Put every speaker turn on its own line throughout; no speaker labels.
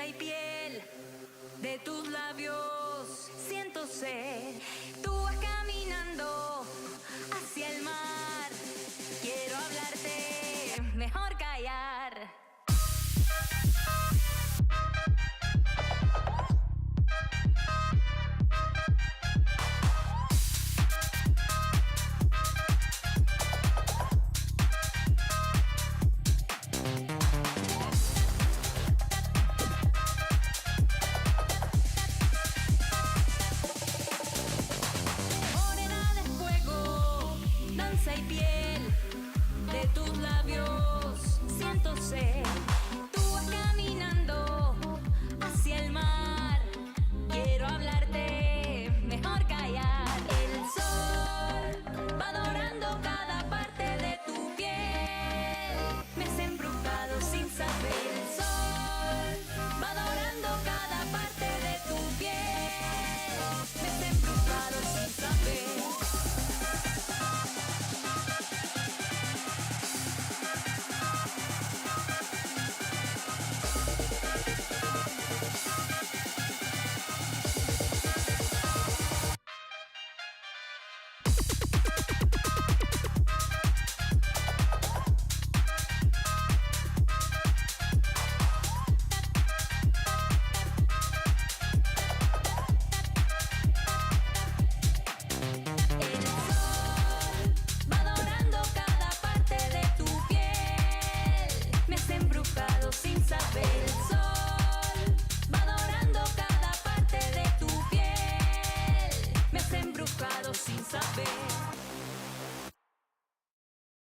Y piel de tus labios siento sed. Tú vas caminando hacia el mar. Quiero hablarte, mejor callar.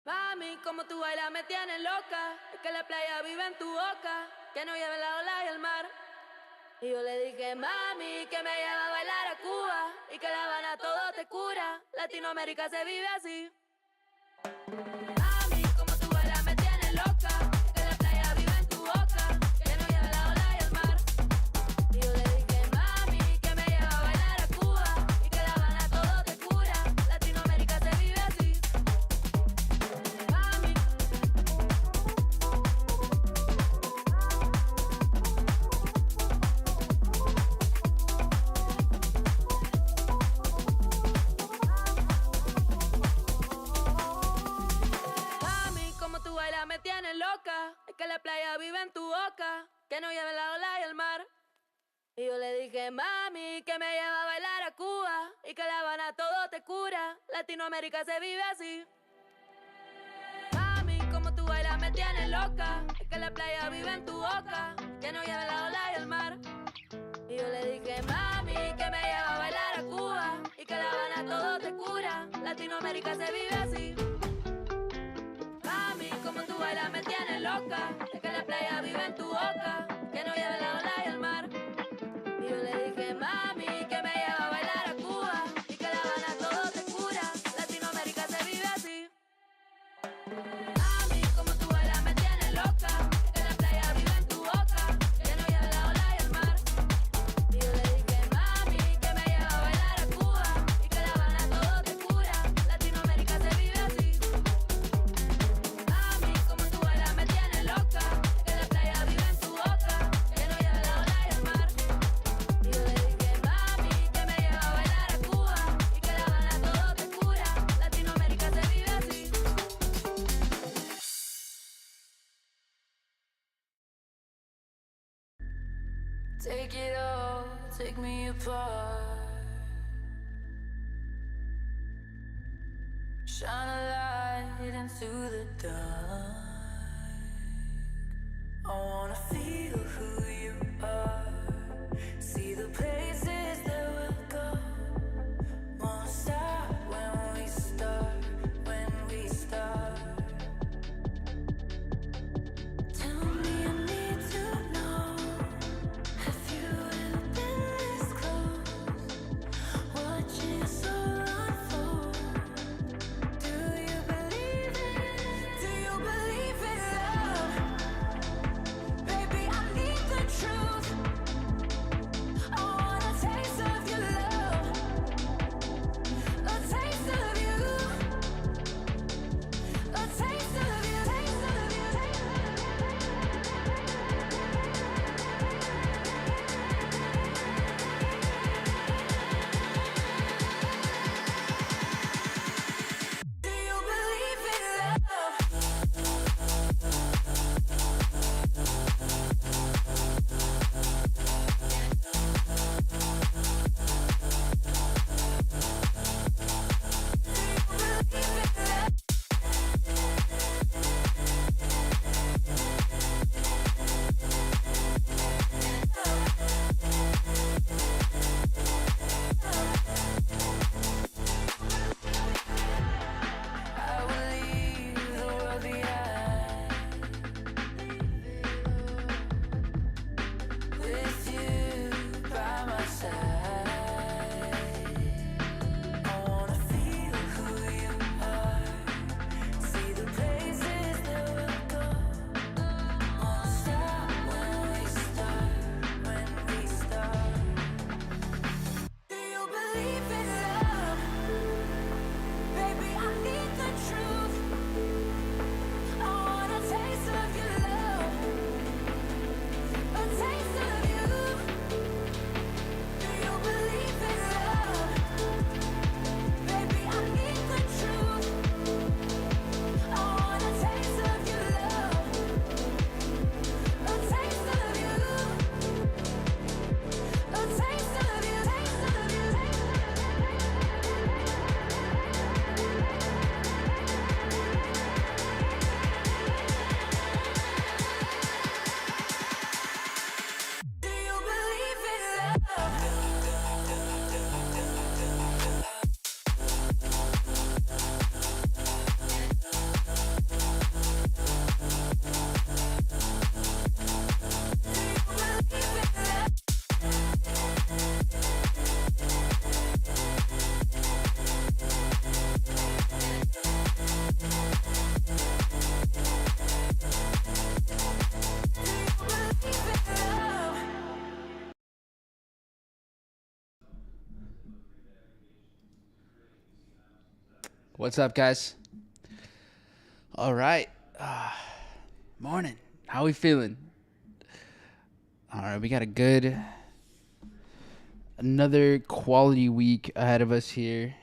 Mami, como tú bailas me tienes loca. Es que la playa vive en tu boca, que no lleve la ola y el mar. Y yo le dije, mami, que me lleva a bailar a Cuba y que La Habana todo te cura. Latinoamérica se vive así. Mami, como tú bailas me tienes loca. Es que la playa vive en tu boca, que no lleve la ola y el mar. Y yo le dije, mami, que me lleva a bailar a Cuba y que La Habana todo te cura. Latinoamérica se vive así. Mami. Mami, como tú bailas me tienes loca. Es que la playa vive en tu boca, que no lleve la ola y el mar. Y yo le dije, mami, que me lleva a bailar a Cuba y que La Habana todo te cura. Latinoamérica se vive así. Mami, como tú bailas me tienes loca. Es que la playa vive en tu boca, que no lleve la ola y el mar. Y yo le dije, mami, que me lleva a bailar a Cuba y que La Habana todo te cura. Latinoamérica se vive así. Mami, como tú bailas me tienes loca. Es que la playa vive en tu boca, que no lleve la ola y el mar. Y yo le dije, mami, que me lleva a bailar
Take it all, take me apart. Shine a light into the dark. I wanna feel who you are. See the places that we'll go. Won't stop when we start, when we start. Tell me I need to know. Have you ever been this close? Watching your soul unfold. Do you believe it? Do you believe in love? Baby, I need the truth. I want a taste of your love. A taste of you. A taste of you. Taste of you. Do you believe in love? I will leave the world behind. With you by my side. I wanna feel who you are. See the places that we'll go. Won't stop when we start, when we start. Do you believe in love? Baby, I need the truth. I want a taste of your love. A taste of you. Do you believe in love? Baby, I need the truth. I want a taste of your love. A taste of you. A taste of you. Taste of you. Do you believe in love?
What's up, guys? All right. Morning. How we feeling? All right, we got another quality week ahead of us here.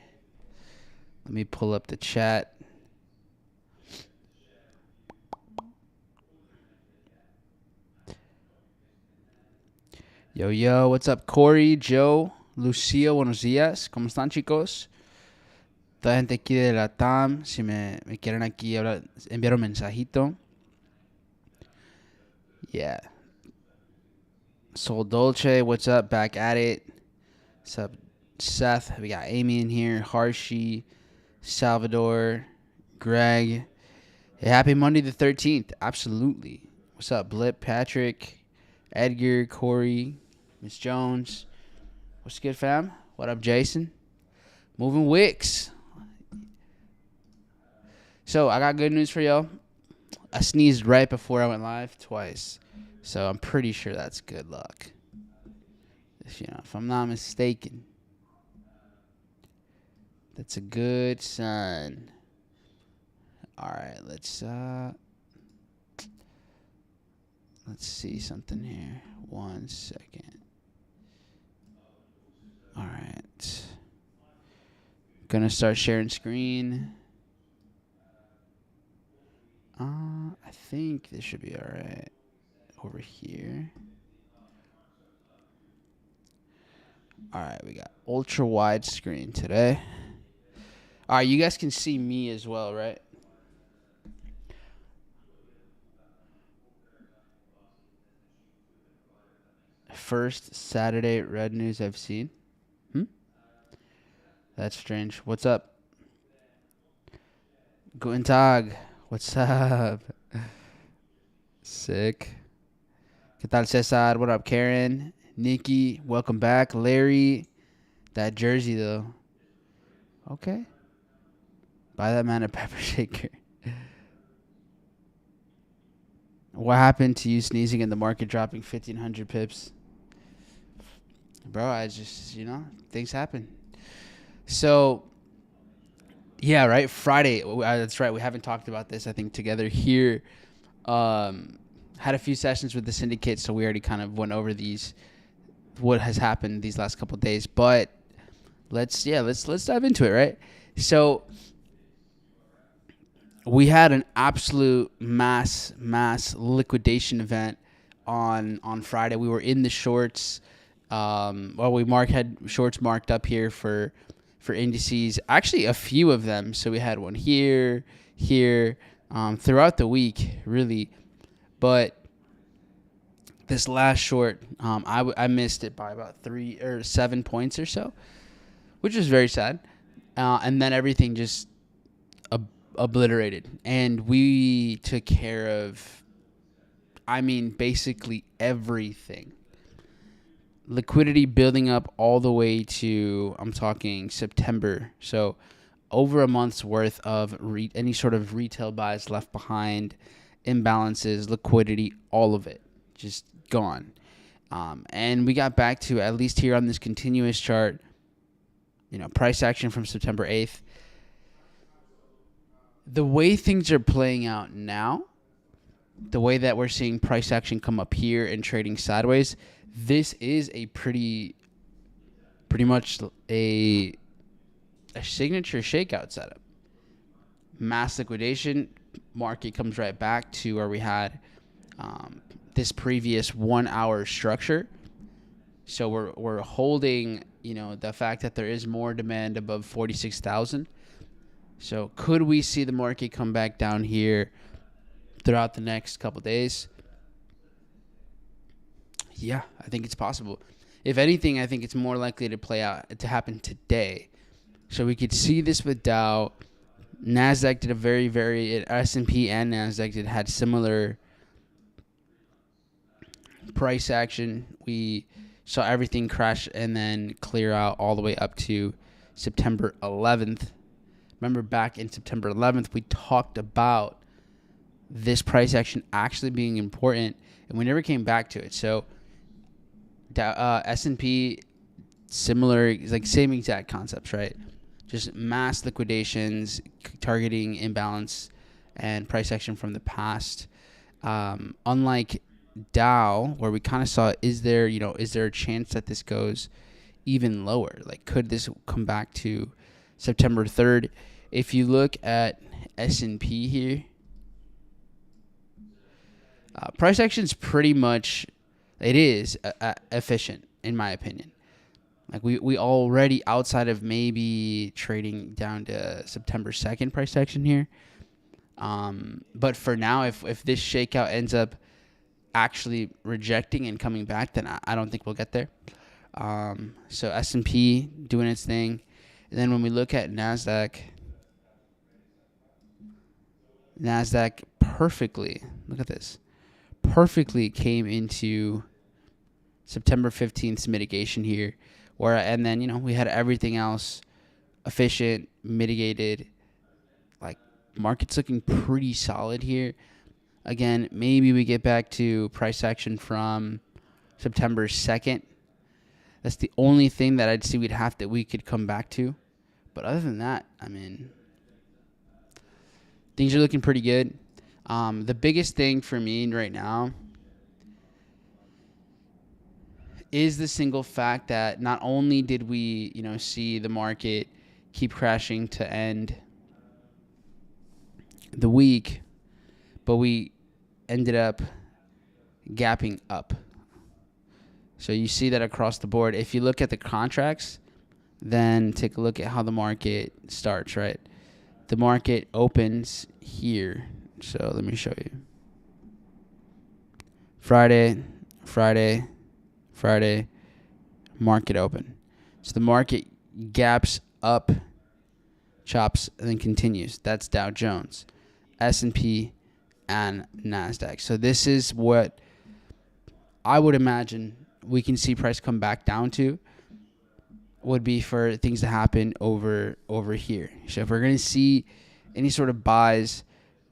Let me pull up the chat. Yo, what's up, Corey, Joe, Lucia, buenos días. ¿Cómo están, chicos? Toda gente aquí de la TAM, si me quieren aquí enviar un mensajito. Yeah. Soul Dolce, what's up? Back at it. What's up, Seth? We got Amy in here. Harshi, Salvador, Greg. Hey, happy Monday the 13th. Absolutely. What's up, Blip, Patrick, Edgar, Corey, Miss Jones. What's good, fam? What up, Jason? Moving Wicks. So, I got good news for y'all. I sneezed right before I went live twice. So, I'm pretty sure that's good luck. If I'm not mistaken. That's a good sign. All right, let's see something here. 1 second. All right. Gonna start sharing screen. I think this should be all right over here. All right, we got ultra wide screen today. All right, you guys can see me as well, right? First Saturday red news I've seen. That's strange. What's up? Guten Tag. What's up? Sick. ¿Qué tal, Cesar? What up, Karen? Nikki, welcome back. Larry, that jersey, though. Okay. Buy that man a pepper shaker. What happened to you sneezing and the market dropping 1,500 pips? Bro, I just, things happen. So, yeah, right? Friday. That's right. We haven't talked about this, I think, together here. Had a few sessions with the syndicate, so we already kind of went over what has happened these last couple of days. But let's dive into it, right? So we had an absolute mass liquidation event on Friday. We were in the shorts. We had shorts marked up here for indices. Actually, a few of them. So we had one here, throughout the week, really. But this last short, I missed it by about 3 or 7 points or so, which was very sad. And then everything just obliterated. And we took care of, basically everything. Liquidity building up all the way to, I'm talking September. So over a month's worth of any sort of retail buys left behind, imbalances, liquidity, all of it just gone. And we got back to, at least here on this continuous chart, price action from September 8th. The way things are playing out now, the way that we're seeing price action come up here and trading sideways, this is a pretty much a signature shakeout setup. Mass liquidation, market comes right back to where we had this previous 1 hour structure. So we're holding, the fact that there is more demand above 46,000. So could we see the market come back down here throughout the next couple days? Yeah, I think it's possible. If anything, I think it's more likely to happen today. So we could see this with Dow. Nasdaq did a very S&P and Nasdaq had similar price action. We saw everything crash and then clear out all the way up to September 11th. Remember, back in September 11th, we talked about this price action actually being important, and we never came back to it. So S&P, similar, like same exact concepts, right? Just mass liquidations, targeting imbalance and price action from the past. Unlike Dow, where we kind of saw, is there a chance that this goes even lower? Like, could this come back to September 3rd? If you look at S&P here, price action's pretty much, it is efficient, in my opinion. Like, we already, outside of maybe trading down to September 2nd price action here. But for now, if this shakeout ends up actually rejecting and coming back, then I don't think we'll get there. So S&P doing its thing. And then when we look at NASDAQ perfectly, look at this, perfectly came into September 15th's mitigation here, and then we had everything else efficient, mitigated. Like, market's looking pretty solid here. Again, maybe we get back to price action from September 2nd. That's the only thing that I'd see we could come back to. But other than that, things are looking pretty good. The biggest thing for me right now is the single fact that not only did we, see the market keep crashing to end the week, but we ended up gapping up. So you see that across the board. If you look at the contracts, then take a look at how the market starts, right? The market opens here. So let me show you. Friday, Friday, Friday, market open. So the market gaps up, chops, and then continues. That's Dow Jones, S&P, and NASDAQ. So this is what I would imagine we can see price come back down to, would be for things to happen over here. So if we're going to see any sort of buys,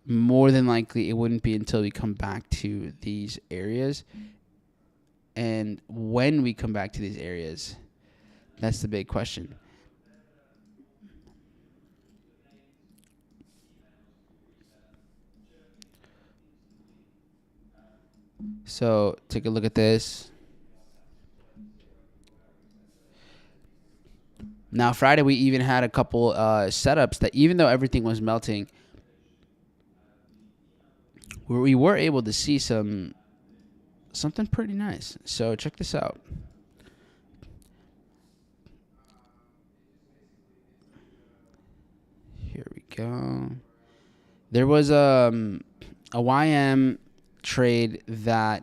more than likely it wouldn't be until we come back to these areas. And when we come back to these areas, that's the big question. So take a look at this. Now, Friday, we even had a couple setups that even though everything was melting, we were able to see something pretty nice. So check this out. Here we go. There was a YM trade that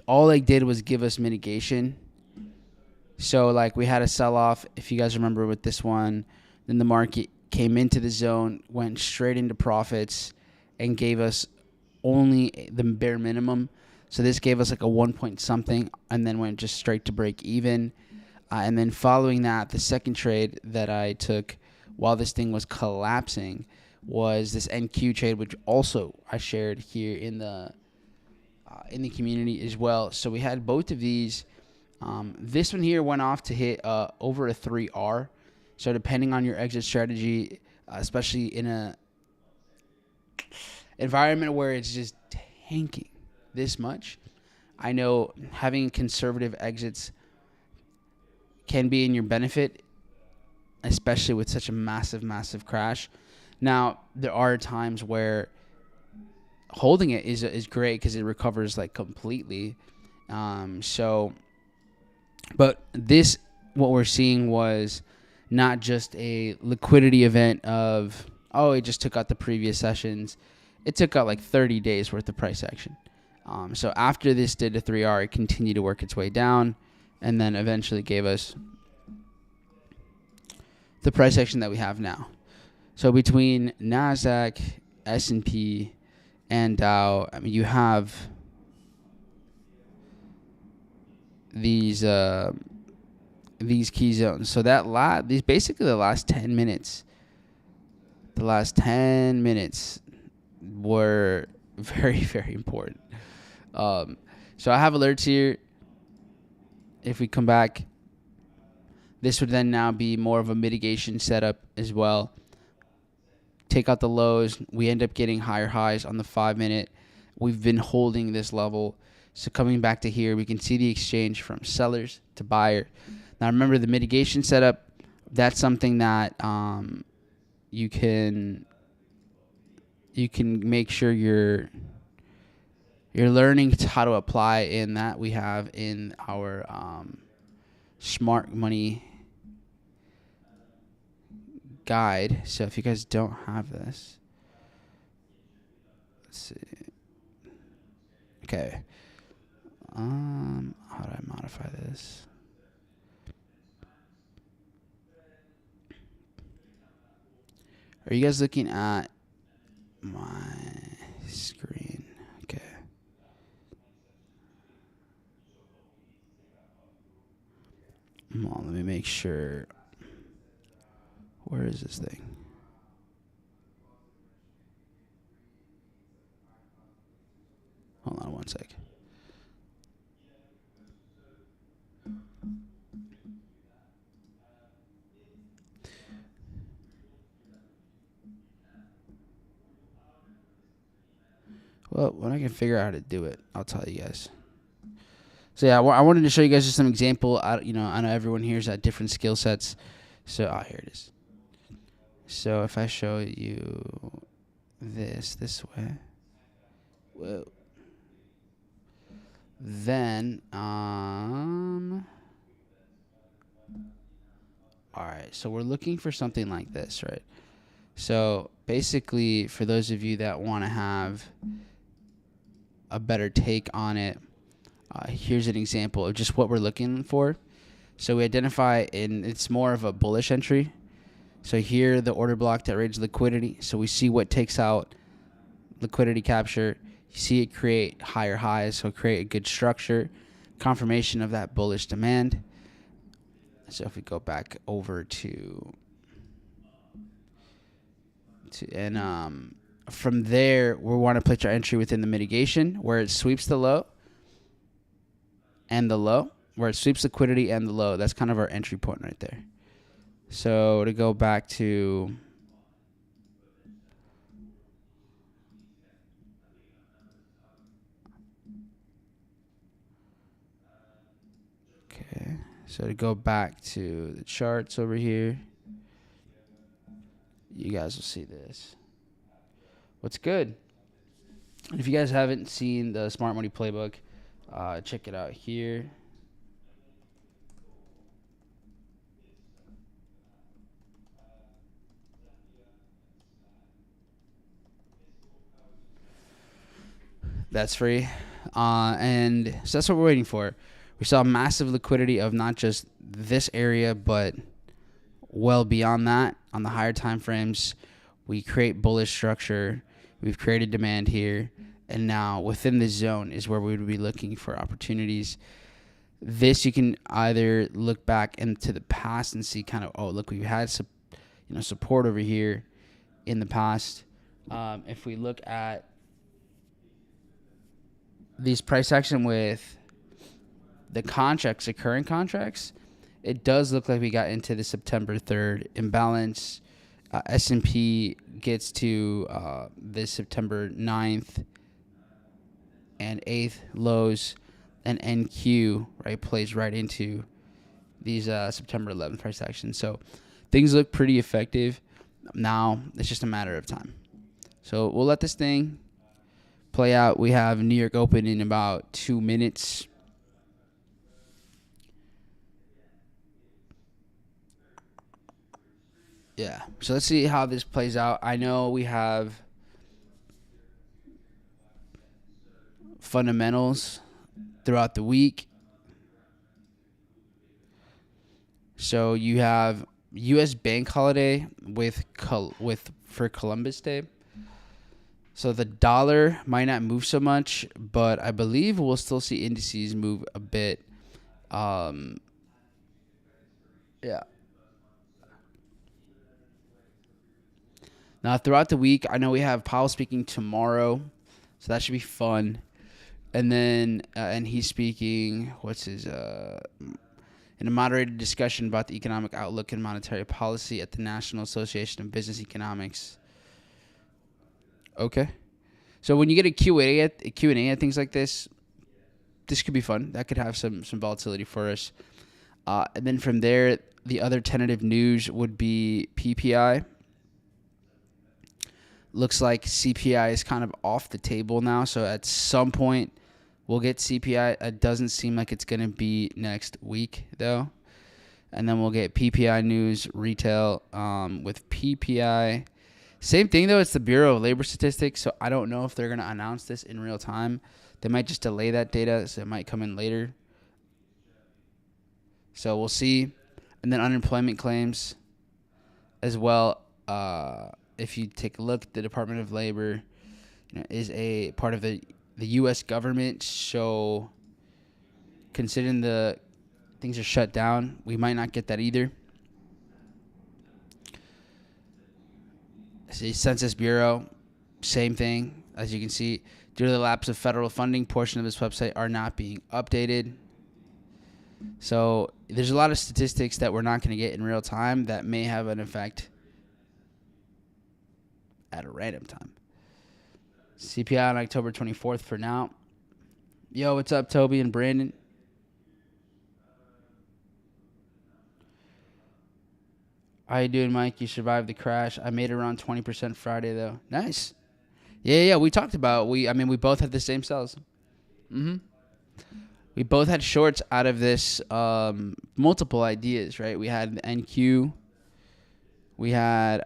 all they did was give us mitigation. So like we had a sell off, if you guys remember with this one, then the market came into the zone, went straight into profits, and gave us only the bare minimum. So this gave us like a 1 point something, and then went just straight to break even. And then following that, the second trade that I took while this thing was collapsing was this NQ trade, which also I shared here in the community as well. So we had both of these. This one here went off to hit over a 3R. So depending on your exit strategy, especially in a environment where it's just tanking this much, I know having conservative exits can be in your benefit, especially with such a massive crash. Now, there are times where holding it is great because it recovers like completely. But this, what we're seeing was not just a liquidity event of, oh, it just took out the previous sessions. It took out like 30 days worth of price action. So after this did a 3R, it continued to work its way down and then eventually gave us the price action that we have now. So between NASDAQ, S&P, and Dow, I mean, you have these key zones. So these basically the last 10 minutes. The last 10 minutes were very, very important. So I have alerts here. If we come back, this would then now be more of a mitigation setup as well. Take out the lows. We end up getting higher highs on the 5-minute. We've been holding this level. So coming back to here, we can see the exchange from sellers to buyer. Now remember the mitigation setup. That's something that you can make sure you're learning how to apply in that we have in our smart money guide. So if you guys don't have this, let's see. Okay. How do I modify this? Are you guys looking at my screen? Okay. Come on, let me make sure. Where is this thing? Hold on one sec. Well, when I can figure out how to do it, I'll tell you guys. So yeah, I wanted to show you guys just some example. I know everyone here's at different skill sets. So here it is. So if I show you this way, whoa. Then, all right, so we're looking for something like this, right? So basically, for those of you that want to have a better take on it, here's an example of just what we're looking for. So we identify, and it's more of a bullish entry. So here, the order block that rates liquidity. So we see what takes out liquidity capture. You see it create higher highs, so create a good structure, confirmation of that bullish demand. So if we go back over to and from there, we want to place our entry within the mitigation where it sweeps the low and the low, where it sweeps liquidity and the low. That's kind of our entry point right there. So to go back to So to go back to the charts over here, you guys will see this. What's good? And if you guys haven't seen the Smart Money Playbook, check it out here. That's free. And so that's what we're waiting for. We saw massive liquidity of not just this area, but well beyond that on the higher time frames. We create bullish structure. We've created demand here. And now within this zone is where we would be looking for opportunities. This you can either look back into the past and see kind of, oh, look, we've had support over here in the past. If we look at these price action with the contracts, the current contracts, it does look like we got into the September 3rd imbalance. S&P gets to the September 9th and 8th lows, and NQ, right, plays right into these September 11th price actions. So things look pretty effective. Now it's just a matter of time. So we'll let this thing play out. We have New York open in about 2 minutes. Yeah. So let's see how this plays out. I know we have fundamentals throughout the week. So you have U.S. bank holiday for Columbus Day. So the dollar might not move so much, but I believe we'll still see indices move a bit. Yeah. Now, throughout the week, I know we have Powell speaking tomorrow, so that should be fun. And then, and he's speaking, in a moderated discussion about the economic outlook and monetary policy at the National Association of Business Economics. Okay. So when you get a Q&A at things like this could be fun. That could have some volatility for us. And then from there, the other tentative news would be PPI. Looks like CPI is kind of off the table now. So at some point, we'll get CPI. It doesn't seem like it's going to be next week, though. And then we'll get PPI news, retail with PPI. Same thing, though. It's the Bureau of Labor Statistics, so I don't know if they're going to announce this in real time. They might just delay that data, so it might come in later. So we'll see. And then unemployment claims as well. If you take a look, the Department of Labor is a part of the U.S. government. So considering the things are shut down, we might not get that either. The Census Bureau, same thing. As you can see, due to the lapse of federal funding, portion of this website are not being updated. So there's a lot of statistics that we're not going to get in real time that may have an effect at a random time. CPI on October 24th for now. Yo, what's up, Toby and Brandon? How you doing, Mike? You survived the crash. I made around 20% Friday, though. Nice. Yeah. We talked about we both have the same cells. we both had shorts out of this multiple ideas, right? We had the NQ. We had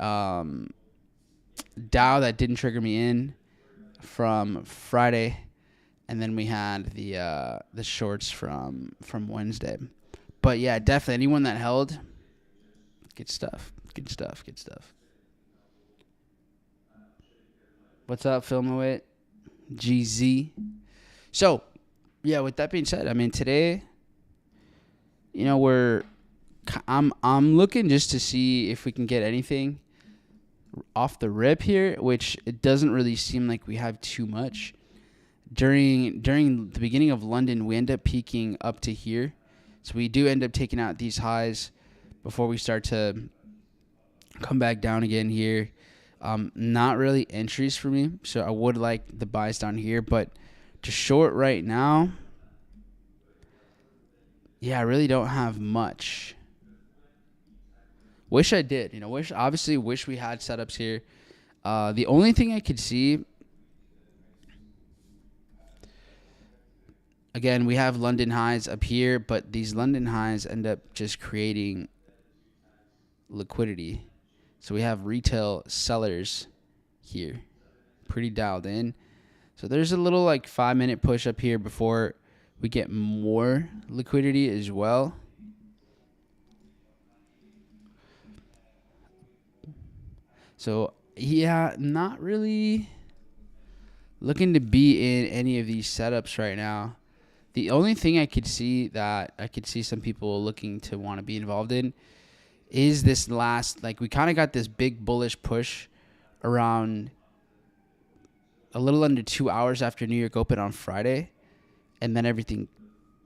Dow that didn't trigger me in from Friday, and then we had the shorts from Wednesday. But yeah, definitely anyone that held, good stuff. Good stuff. Good stuff. What's up, Film It? GZ. So, yeah, with that being said, I mean today, you know, I'm looking just to see if we can get anything off the rip here, which it doesn't really seem like we have too much. During the beginning of London, we end up peaking up to here. So we do end up taking out these highs before we start to come back down again here. Not really entries for me, so I would like the buys down here, but to short right now, yeah, I really don't have much. Wish I did, obviously wish we had setups here. The only thing I could see, again, we have London highs up here, but these London highs end up just creating liquidity. So we have retail sellers here, pretty dialed in. So there's a little like 5-minute push up here before we get more liquidity as well. So yeah, not really looking to be in any of these setups right now. The only thing I could see some people looking to want to be involved in is this last, like we kind of got this big bullish push around a little under 2 hours after New York opened on Friday, and then everything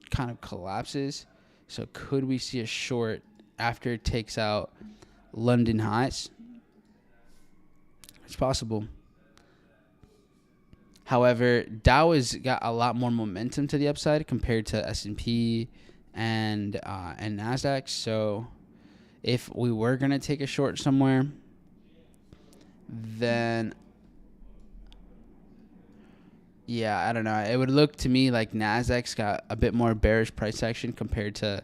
kind of collapses. So could we see a short after it takes out London highs? It's possible. However, Dow has got a lot more momentum to the upside compared to S&P and NASDAQ. So if we were going to take a short somewhere, then yeah, I don't know. It would look to me like NASDAQ's got a bit more bearish price action compared to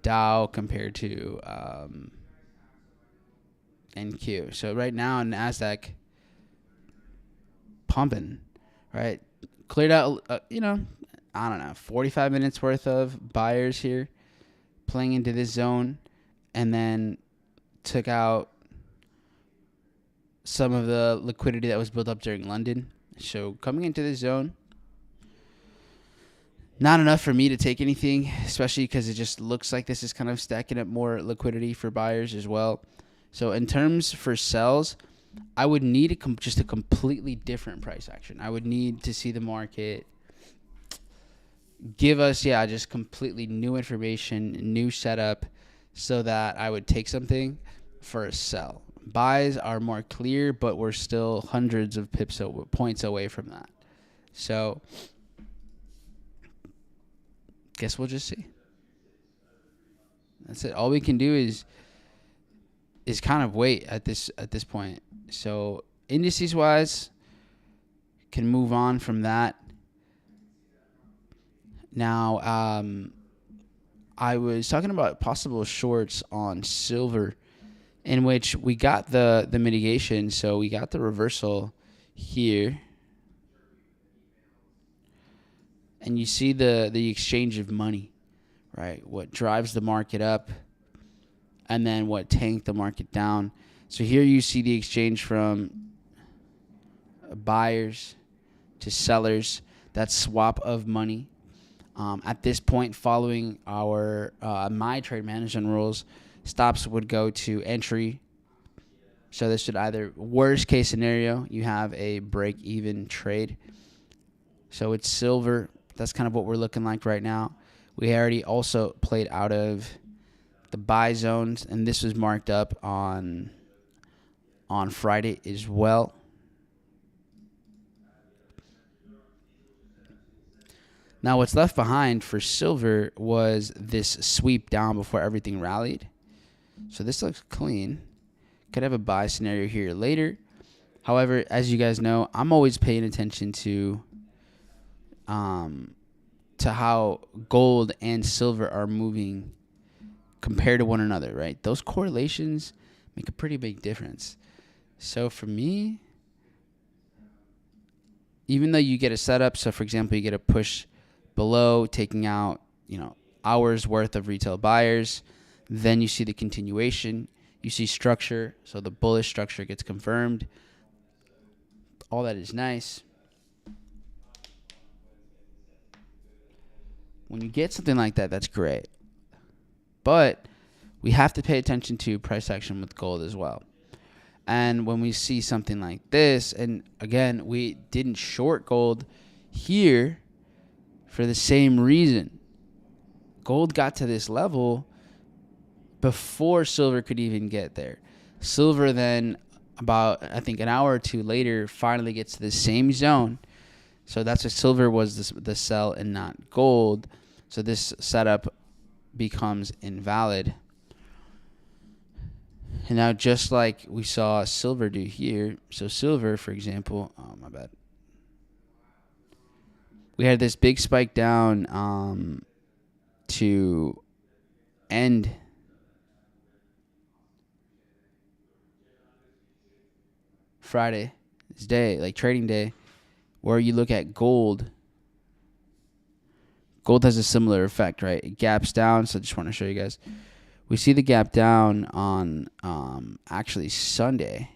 Dow, compared to NQ. So right now, NASDAQ pumping, right? Cleared out, I don't know, 45 minutes worth of buyers here playing into this zone, and then took out some of the liquidity that was built up during London. So coming into this zone, not enough for me to take anything, especially because it just looks like this is kind of stacking up more liquidity for buyers as well. So in terms for sells, I would need just a completely different price action. I would need to see the market give us, just completely new information, new setup, so that I would take something for a sell. Buys are more clear, but we're still hundreds of points away from that. So, guess we'll just see. That's it. All we can do is kind of wait at this point. So, indices wise, can move on from that. Now, I was talking about possible shorts on silver, in which we got the mitigation. So we got the reversal here, and you see the exchange of money, right? What drives the market up, and then what tanked the market down. So here you see the exchange from buyers to sellers, that swap of money. At this point, following our my trade management rules, stops would go to entry. So this should either, worst case scenario, you have a break-even trade. So it's silver. That's kind of what we're looking like right now. We already also played out of the buy zones, and this was marked up on Friday as well. Now, what's left behind for silver was this sweep down before everything rallied. So this looks clean. Could have a buy scenario here later. However, as you guys know, I'm always paying attention to to how gold and silver are moving compared to one another, right? Those correlations make a pretty big difference. So for me, even though you get a setup, so for example, you get a push below, taking out, hours worth of retail buyers, then you see the continuation, you see structure, so the bullish structure gets confirmed. All that is nice. When you get something like that, that's great. But we have to pay attention to price action with gold as well. And when we see something like this, and again, we didn't short gold here for the same reason. Gold got to this level before silver could even get there. Silver then, about, I think, an hour or two later, finally gets to the same zone. So that's why silver was the sell and not gold. So this setup becomes invalid. And now, just like we saw silver do here, so silver, for example, my bad. We had this big spike down to end Friday, this day, like trading day, where you look at gold. Gold has a similar effect, right? It gaps down, so I just want to show you guys. We see the gap down on actually Sunday.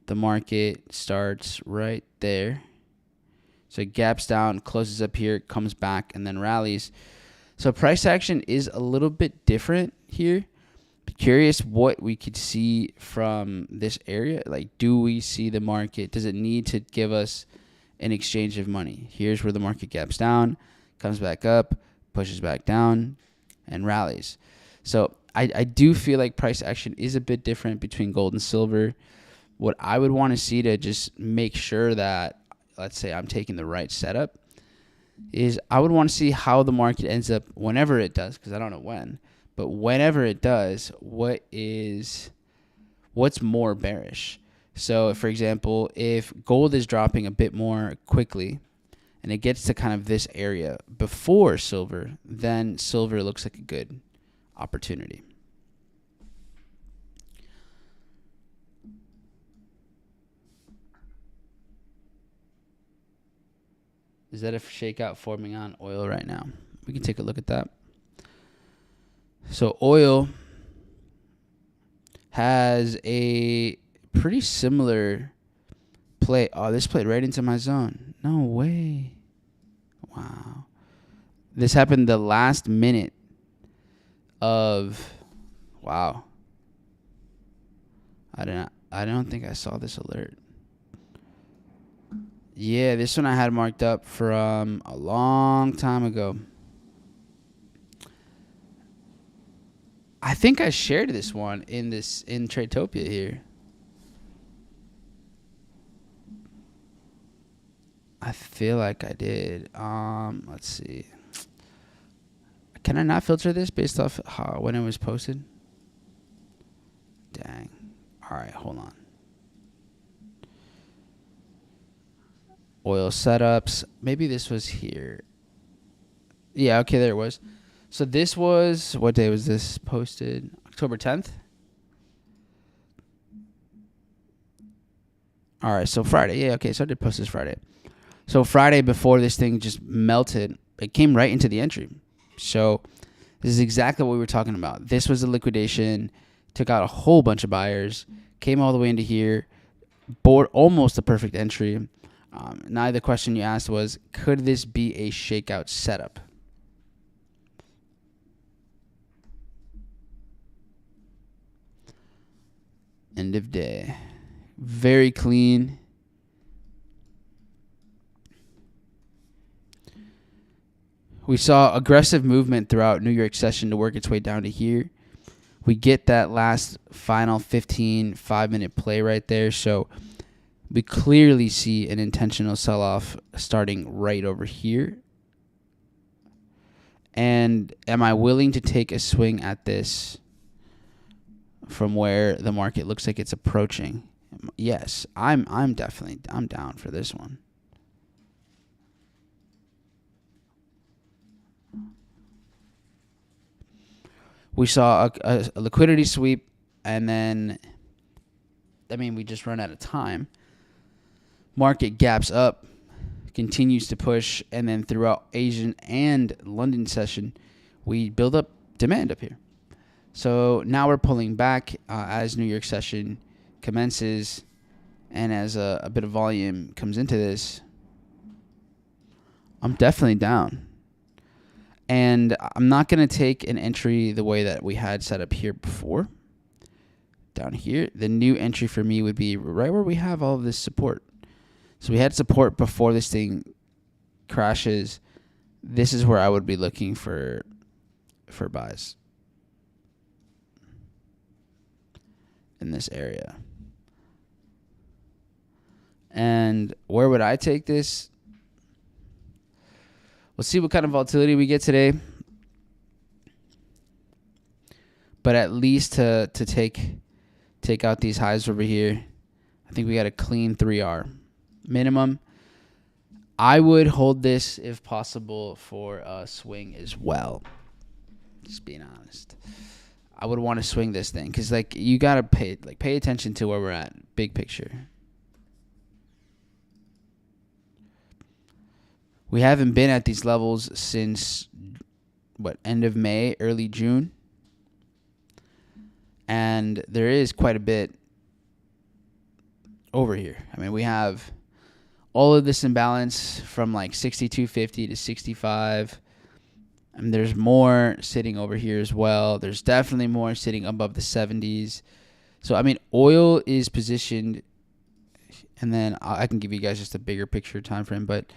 The market starts right there. So it gaps down, closes up here, comes back, and then rallies. So price action is a little bit different here. Be curious what we could see from this area. Like, do we see the market? Does it need to give us an exchange of money? Here's where the market gaps down, comes back up, pushes back down, and rallies. So I do feel like price action is a bit different between gold and silver. What I would want to see to just make sure that, let's say I'm taking the right setup, is I would want to see how the market ends up whenever it does, because I don't know when, but whenever it does, what's more bearish? So, for example, if gold is dropping a bit more quickly and it gets to kind of this area before silver, then silver looks like a good opportunity. Is that a shakeout forming on oil right now? We can take a look at that. So oil has a pretty similar play. Oh, this played right into my zone. No way. Wow. This happened the last minute of, wow. I don't think I saw this alert. Yeah, this one I had marked up from a long time ago. I think I shared this one in Tradetopia here. I feel like I did. Let's see. Can I not filter this based off when it was posted? Dang. All right, hold on. Oil setups. Maybe this was here. Yeah, okay, there it was. So this was, what day was this posted? October 10th? All right, so Friday. Yeah, okay, so I did post this Friday. So Friday, before this thing just melted, it came right into the entry. So this is exactly what we were talking about. This was a liquidation, took out a whole bunch of buyers, came all the way into here, bought almost a perfect entry. Now the question you asked was, could this be a shakeout setup? End of day. Very clean. We saw aggressive movement throughout New York session to work its way down to here. We get that last final 5-minute play right there. So we clearly see an intentional sell-off starting right over here. And am I willing to take a swing at this from where the market looks like it's approaching? Yes, I'm down for this one. we saw a liquidity sweep, and then, I mean, we just run out of time. Market gaps up, continues to push, and then throughout Asian and London session, we build up demand up here. So now we're pulling back as New York session commences, and as a bit of volume comes into this. I'm definitely down. And I'm not going to take an entry the way that we had set up here before. Down here, the new entry for me would be right where we have all of this support. So we had support before this thing crashes. This is where I would be looking for buys in this area. And where would I take this? We'll see what kind of volatility we get today. But at least to take out these highs over here, I think we got a clean 3R minimum. I would hold this if possible for a swing as well. Just being honest. I would want to swing this thing because like you gotta pay attention to where we're at, big picture. We haven't been at these levels since, end of May, early June. And there is quite a bit over here. I mean, we have all of this imbalance from like 62.50 to 65. And there's more sitting over here as well. There's definitely more sitting above the 70s. So, I mean, oil is positioned, and then I can give you guys just a bigger picture time frame, but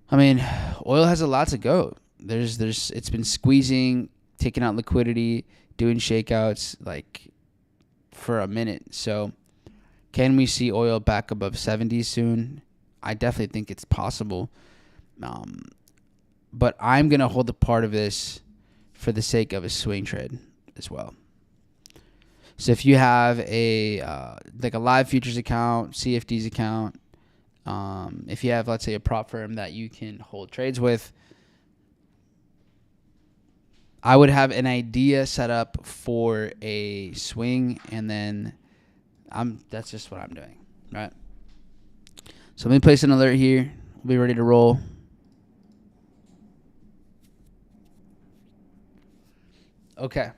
I mean, oil has a lot to go. It's been squeezing, taking out liquidity, doing shakeouts like for a minute. So, can we see oil back above 70 soon? I definitely think it's possible. But I'm going to hold a part of this for the sake of a swing trade as well. So if you have a live futures account, CFDs account, if you have, let's say, a prop firm that you can hold trades with, I would have an idea set up for a swing, and then that's just what I'm doing, right? So let me place an alert here. We'll be ready to roll. Okay.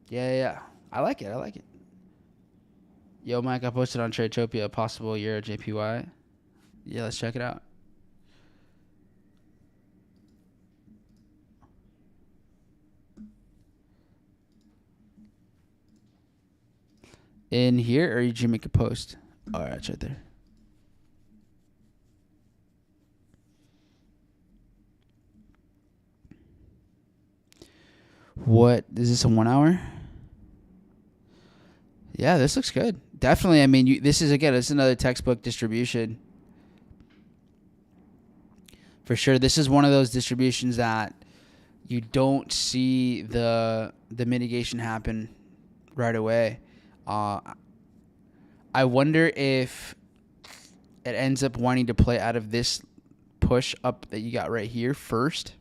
Yeah. I like it. Yo, Mike, I posted on Tradetopia a possible Euro JPY. Yeah, let's check it out. In here, or did you make a post? All right, it's right there. What is this, a 1 hour? Yeah, this looks good. Definitely. I mean, this is another textbook distribution. For sure, this is one of those distributions that you don't see the mitigation happen right away. I wonder if it ends up wanting to play out of this push up that you got right here first.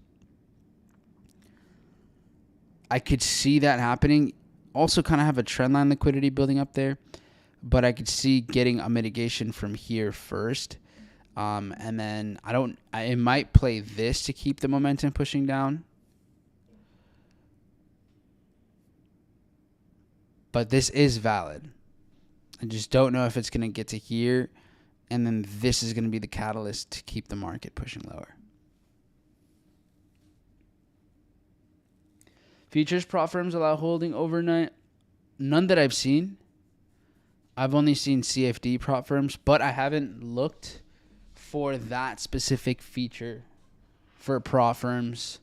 I could see that happening. Also kind of have a trend line liquidity building up there, but I could see getting a mitigation from here first. And then it might play this to keep the momentum pushing down. But this is valid. I just don't know if it's going to get to here, and then this is going to be the catalyst to keep the market pushing lower. Futures prop firms allow holding overnight. None that I've seen. I've only seen CFD prop firms, but I haven't looked for that specific feature for prop firms.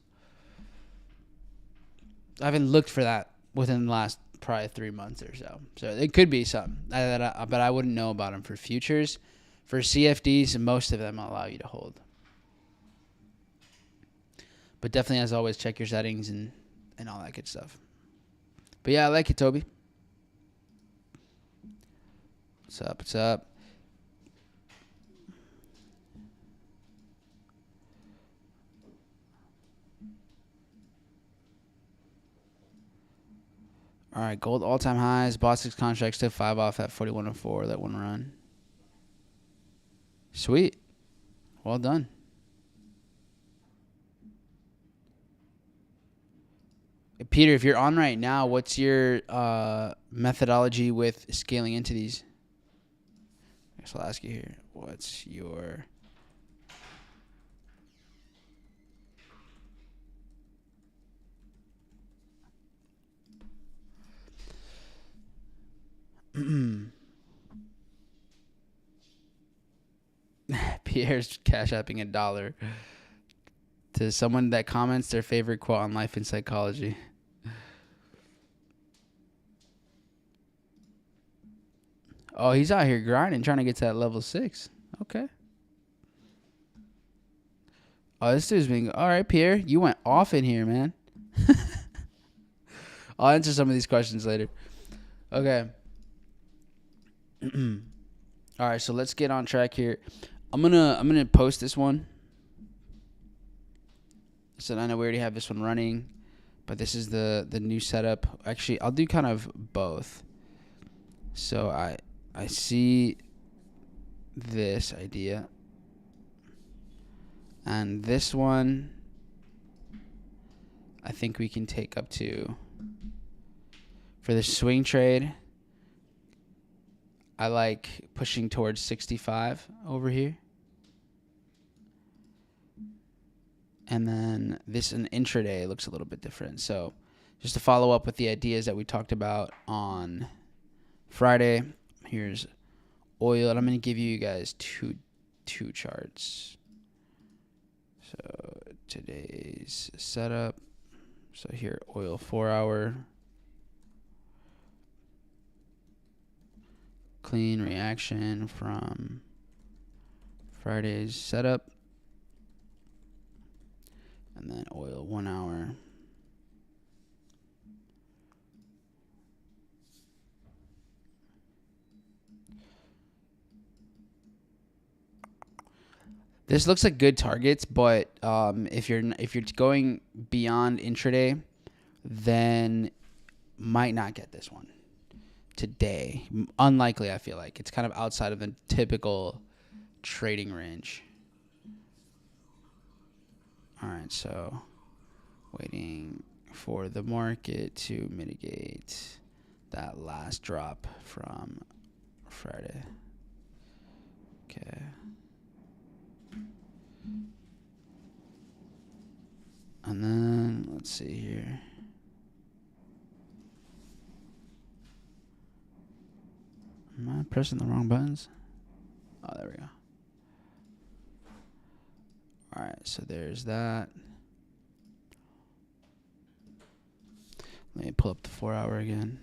I haven't looked for that within the last probably 3 months or so. So it could be something, but I wouldn't know about them for futures. For CFDs, most of them allow you to hold. But definitely, as always, check your settings and all that good stuff. But yeah, I like it, Toby. What's up? All right, gold all-time highs. Bought 6 contracts, took 5 off at 41.04. That one run. Sweet. Well done. Peter, if you're on right now, what's your methodology with scaling into these? I guess I'll ask you here. What's your... Pierre's cash apping $1 to someone that comments their favorite quote on life and psychology. Oh, he's out here grinding, trying to get to that level 6. Okay. Oh, this dude's being... All right, Pierre, you went off in here, man. I'll answer some of these questions later. Okay. All right, so let's get on track here. I'm gonna post this one. So I know we already have this one running, but this is the new setup. Actually, I'll do kind of both. So I see this idea, and this one I think we can take up to. For the swing trade, I like pushing towards 65 over here. And then this in intraday looks a little bit different. So just to follow up with the ideas that we talked about on Friday, here's oil. And I'm going to give you guys two charts. So today's setup. So here, oil 4-hour. Clean reaction from Friday's setup. And then oil 1 hour. This looks like good targets, but if you're going beyond intraday, then might not get this one today. Unlikely, I feel like. It's kind of outside of the typical trading range. All right, so waiting for the market to mitigate that last drop from Friday. Okay. And then let's see here. Am I pressing the wrong buttons? Oh, there we go. All right, so there's that. Let me pull up the 4-hour again.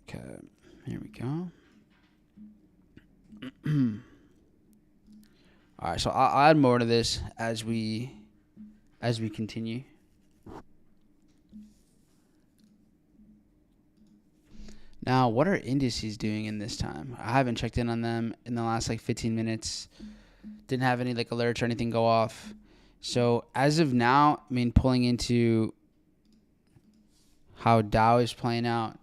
Okay, here we go. All right, so I'll add more to this as we continue. Now, what are indices doing in this time? I haven't checked in on them in the last 15 minutes. Didn't have any alerts or anything go off. So as of now, I mean, pulling into how Dow is playing out.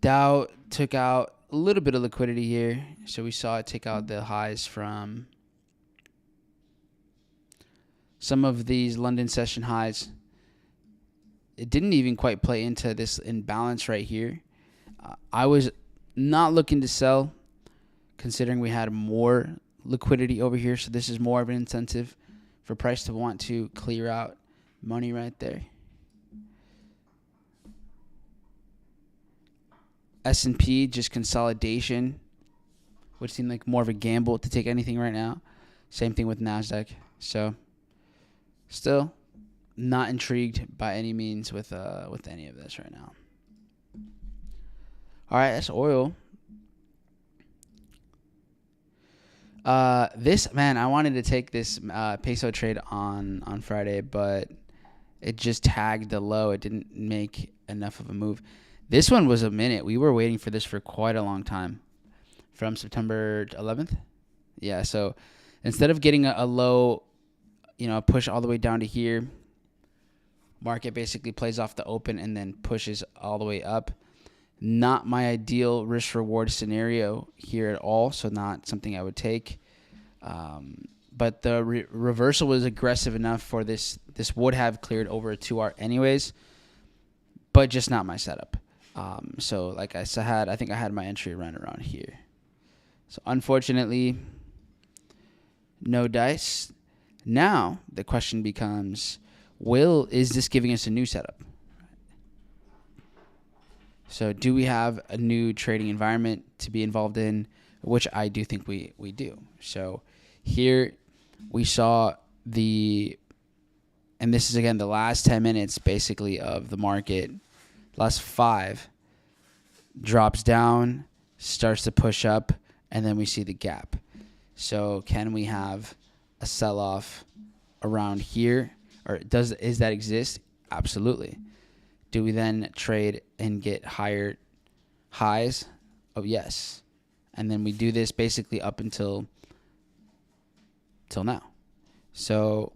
Dow took out a little bit of liquidity here. So we saw it take out the highs from some of these London session highs. It didn't even quite play into this imbalance right here. I was not looking to sell, considering we had more liquidity over here. So this is more of an incentive for price to want to clear out money right there. S&P, just consolidation, would seem like more of a gamble to take anything right now. Same thing with NASDAQ. So still not intrigued by any means with any of this right now. All right, that's oil. This, man, I wanted to take this peso trade on Friday, but it just tagged the low. It didn't make enough of a move. This one was a minute. We were waiting for this for quite a long time. From September 11th. Yeah, so instead of getting a low, push all the way down to here, market basically plays off the open and then pushes all the way up. Not my ideal risk reward scenario here at all, so not something I would take. But the reversal was aggressive enough for this. This would have cleared over a 2R anyways, but just not my setup. So like I said, I think I had my entry run around here. So unfortunately, no dice. Now the question becomes, is this giving us a new setup? So do we have a new trading environment to be involved in, which I do think we do. So here we saw and this is again the last 10 minutes basically of the market, last 5, drops down, starts to push up, and then we see the gap. So can we have a sell-off around here? Or does that exist? Absolutely. Do we then trade and get higher highs? Oh, yes. And then we do this basically up till now. So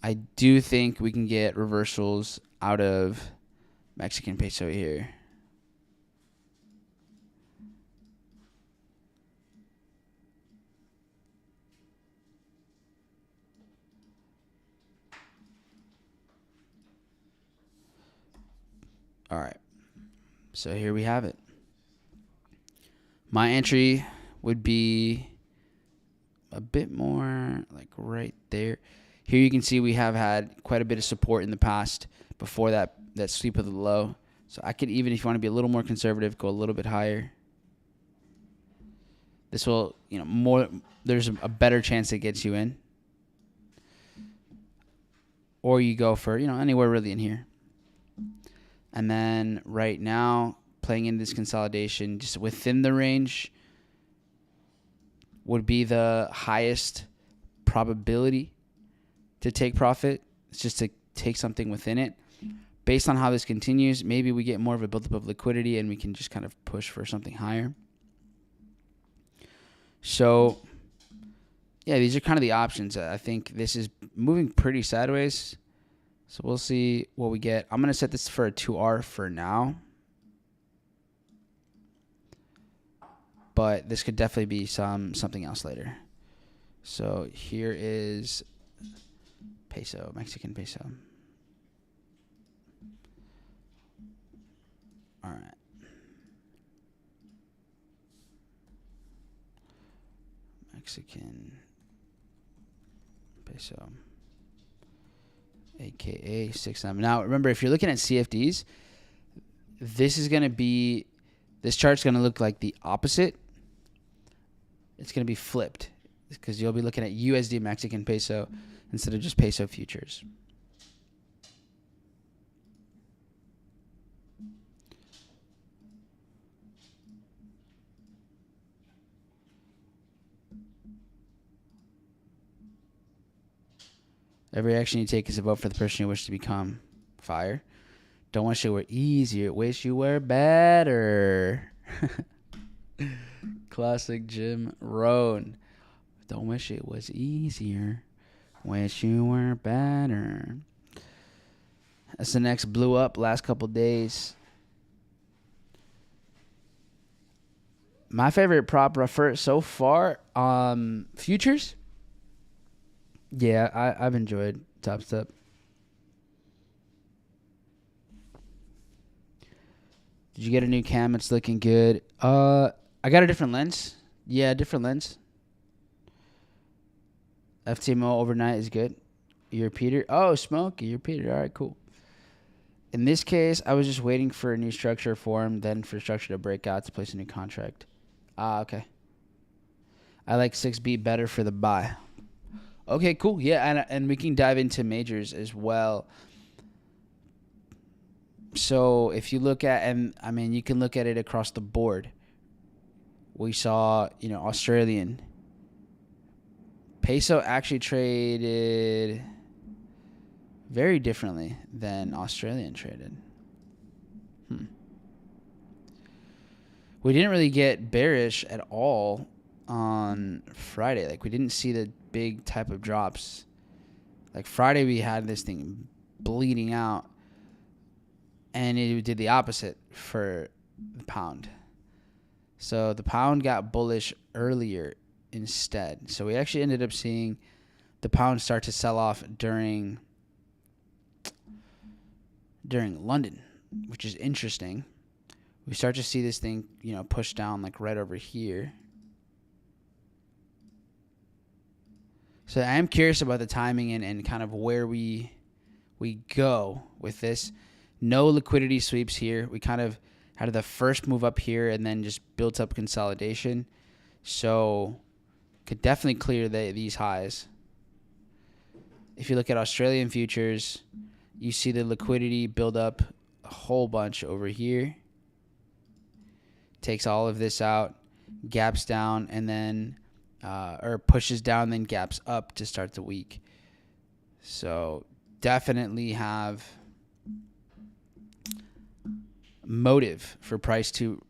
I do think we can get reversals out of Mexican peso here. All right, so here we have it. My entry would be a bit more like right there. Here you can see we have had quite a bit of support in the past before that sweep of the low. So I could even, if you want to be a little more conservative, go a little bit higher. This will, there's a better chance it gets you in. Or you go for, anywhere really in here. And then right now, playing in this consolidation, just within the range, would be the highest probability to take profit. It's just to take something within it. Based on how this continues, maybe we get more of a buildup of liquidity and we can just kind of push for something higher. So, yeah, these are kind of the options. I think this is moving pretty sideways. So we'll see what we get. I'm going to set this for a 2R for now. But this could definitely be something else later. So here is peso, Mexican peso. All right. Mexican peso. AKA 6M. Now, remember, if you're looking at CFDs, this chart's going to look like the opposite. It's going to be flipped because you'll be looking at USD Mexican peso instead of just peso futures. Every action you take is a vote for the person you wish to become. Fire. Don't wish it were easier. Wish you were better. Classic Jim Rohn. Don't wish it was easier. Wish you were better. SNX blew up last couple days. My favorite prop refer so far, futures. Yeah, I've enjoyed Top Step. Did you get a new cam? It's looking good. I got a different lens. Yeah, different lens. FTMO overnight is good. You're Peter. Oh, Smokey, you're Peter. All right, cool. In this case, I was just waiting for a new structure form, then for structure to break out to place a new contract. Okay. I like 6B better for the buy. Okay, cool. Yeah, and we can dive into majors as well. So if you look at, you can look at it across the board. We saw, Australian. Peso actually traded very differently than Australian traded. we didn't really get bearish at all on Friday. Like, we didn't see the big type of drops. Like, Friday we had this thing bleeding out, and it did the opposite for the pound. So the pound got bullish earlier instead. So we actually ended up seeing the pound start to sell off during London, which is interesting. We start to see this thing, push down like right over here. So I am curious about the timing and kind of where we go with this. No liquidity sweeps here. We kind of had the first move up here and then just built up consolidation. So could definitely clear these highs. If you look at Australian futures, you see the liquidity build up a whole bunch over here. Takes all of this out, gaps down, and then or pushes down, then gaps up to start the week. So definitely have motive for price to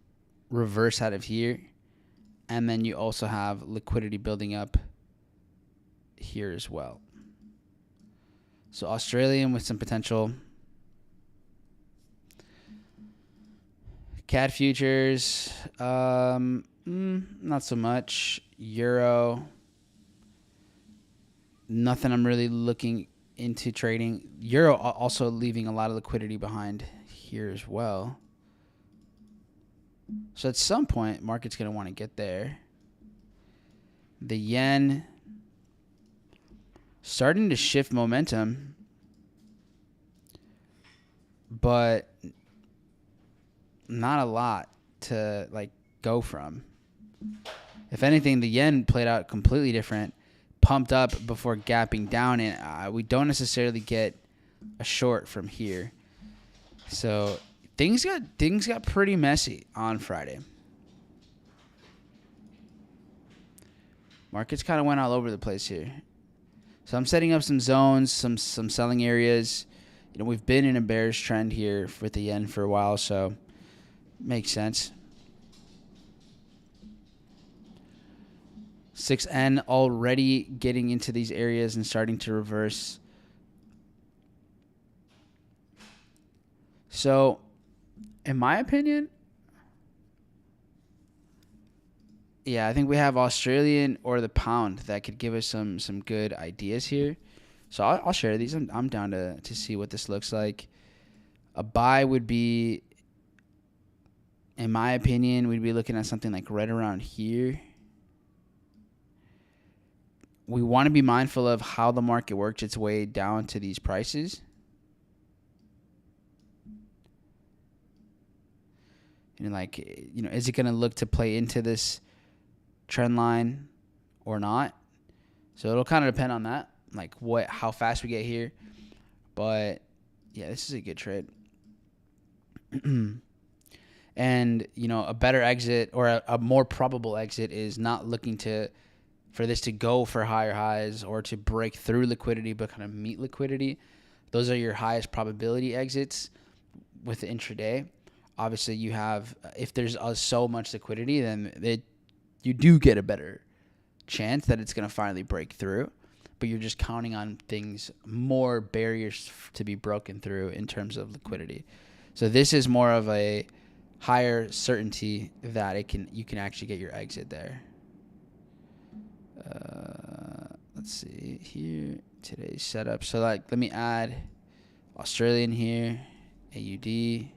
reverse out of here. And then you also have liquidity building up here as well. So Australian with some potential. CAD futures, not so much. Euro, nothing I'm really looking into trading. Euro also leaving a lot of liquidity behind here as well. So at some point, market's going to want to get there. The yen starting to shift momentum, but not a lot to go from. If anything, the yen played out completely different, pumped up before gapping down, and we don't necessarily get a short from here. So things got pretty messy on Friday. Markets kind of went all over the place here. So I'm setting up some zones, some selling areas. We've been in a bearish trend here with the yen for a while, so makes sense. 6N already getting into these areas and starting to reverse. So, in my opinion, I think we have Australian or the pound that could give us some good ideas here. So I'll share these. I'm down to see what this looks like. A buy would be, in my opinion, we'd be looking at something like right around here. We want to be mindful of how the market works its way down to these prices. Is it going to look to play into this trend line or not? So it'll kind of depend on that, how fast we get here. But yeah, this is a good trade. And a better exit or a more probable exit is not looking for this to go for higher highs or to break through liquidity but kind of meet liquidity. Those are your highest probability exits with the intraday. Obviously, you have, if there's so much liquidity, then you do get a better chance that it's going to finally break through. But you're just counting on more barriers to be broken through in terms of liquidity. So this is more of a higher certainty that you can actually get your exit there. Let's see here, today's setup. So let me add Australian here, AUD.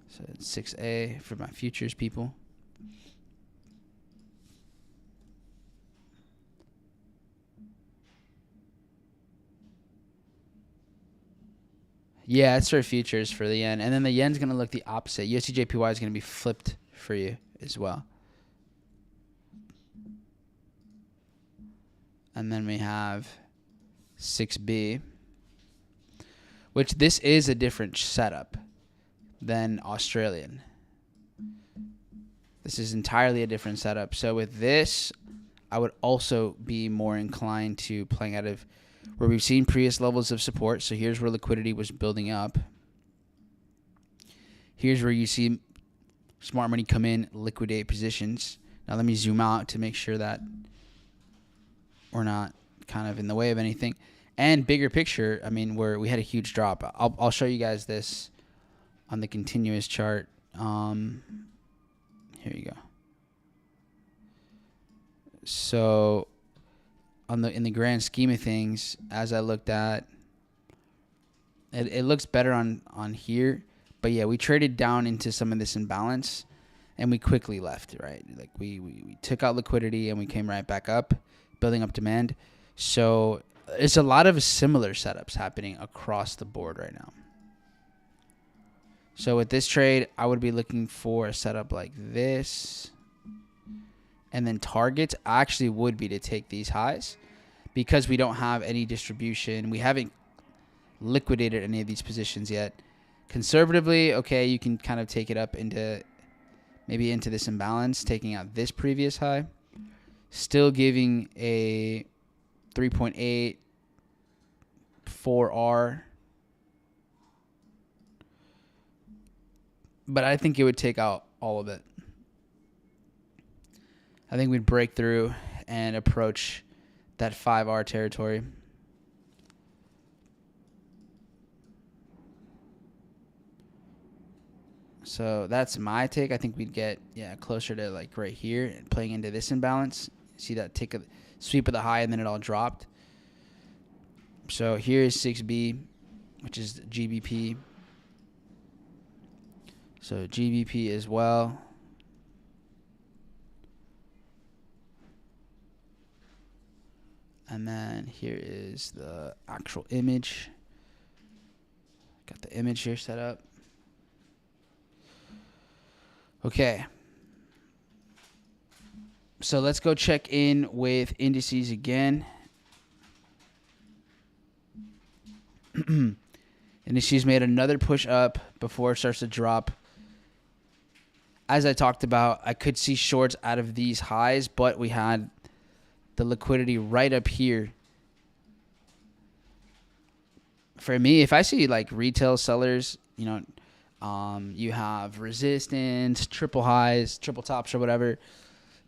So it's 6A for my futures people. Yeah, it's for futures for the yen. And then the yen's going to look the opposite. USD-JPY is going to be flipped for you as well. And then we have 6B, which this is a different setup than Australian. This is entirely a different setup. So with this, I would also be more inclined to playing out of where we've seen previous levels of support. So here's where liquidity was building up. Here's where you see Smart money come in, liquidate positions. Now let me zoom out to make sure that we're not kind of in the way of anything. And bigger picture, I mean, we had a huge drop. I'll show you guys this on the continuous chart. Here you go. So in the grand scheme of things, as I looked at, it looks better on here. But yeah, we traded down into some of this imbalance, and we quickly left, right? Like we took out liquidity and we came right back up, building up demand. So it's a lot of similar setups happening across the board right now. So with this trade, I would be looking for a setup like this. And then targets actually would be to take these highs because we don't have any distribution. We haven't liquidated any of these positions yet. Conservatively, okay, you can kind of take it up into maybe into this imbalance, taking out this previous high. Still giving a 3.8 4R. But I think it would take out all of it. I think we'd break through and approach that 5R territory. So that's my take. I think we'd get closer to like right here and playing into this imbalance. See that take a sweep of the high and then it all dropped. So here is 6B, which is GBP. So GBP as well. And then here is the actual image. Got the image here set up. Okay. So let's go check in with indices again. Indices made another push up before it starts to drop. As I talked about, I could see shorts out of these highs, but we had the liquidity right up here. For me, if I see like retail sellers, you have resistance, triple highs, triple tops or whatever.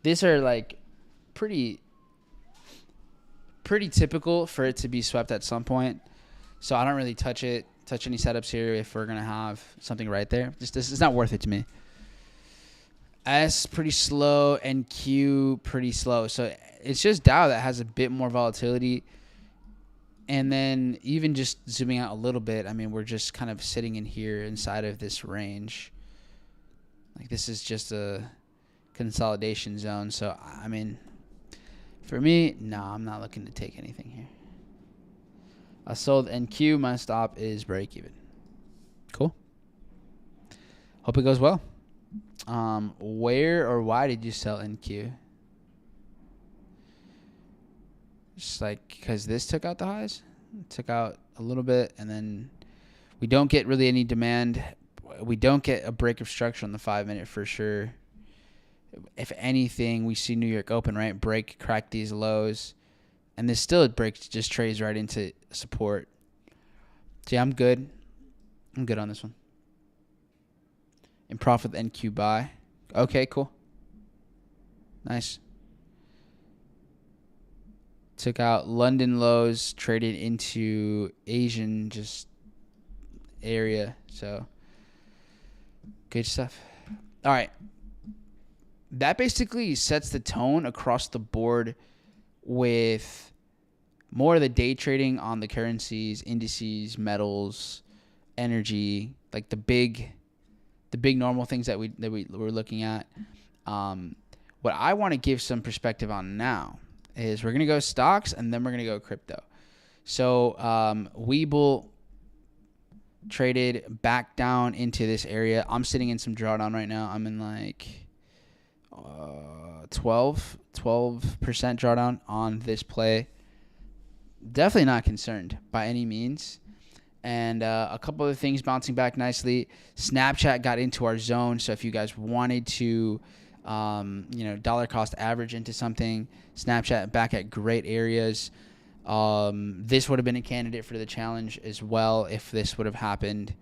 These are like pretty typical for it to be swept at some point. So I don't really touch any setups here if we're going to have something right there. This is not worth it to me. S pretty slow and Q pretty slow. So it's just Dow that has a bit more volatility. And then even just zooming out a little bit, I mean, we're just kind of sitting in here inside of this range. Like this is just a consolidation zone. So, I mean, for me, no, I'm not looking to take anything here. I sold NQ. My stop is break even. Cool. Hope it goes well. Where or why did you sell NQ? Just like because this took out the highs, took out a little bit, and then we don't get really any demand. We don't get a break of structure on the 5-minute for sure. If anything, we see New York open, right? Break, crack these lows, and this still breaks, just trades right into support. So yeah, I'm good. I'm good on this one. In profit NQ buy. Okay, cool. Nice. Took out London lows, traded into Asian just area. So good stuff. All right. That basically sets the tone across the board with more of the day trading on the currencies, indices, metals, energy, like the big normal things that we were looking at. What I want to give some perspective on now is we're going to go stocks and then we're going to go crypto. So Webull traded back down into this area. I'm sitting in some drawdown right now. I'm in like 12% drawdown on this play. Definitely not concerned by any means. And a couple of things bouncing back nicely. Snapchat got into our zone. So if you guys wanted to, dollar cost average into something, Snapchat back at great areas. This would have been a candidate for the challenge as well if this would have happened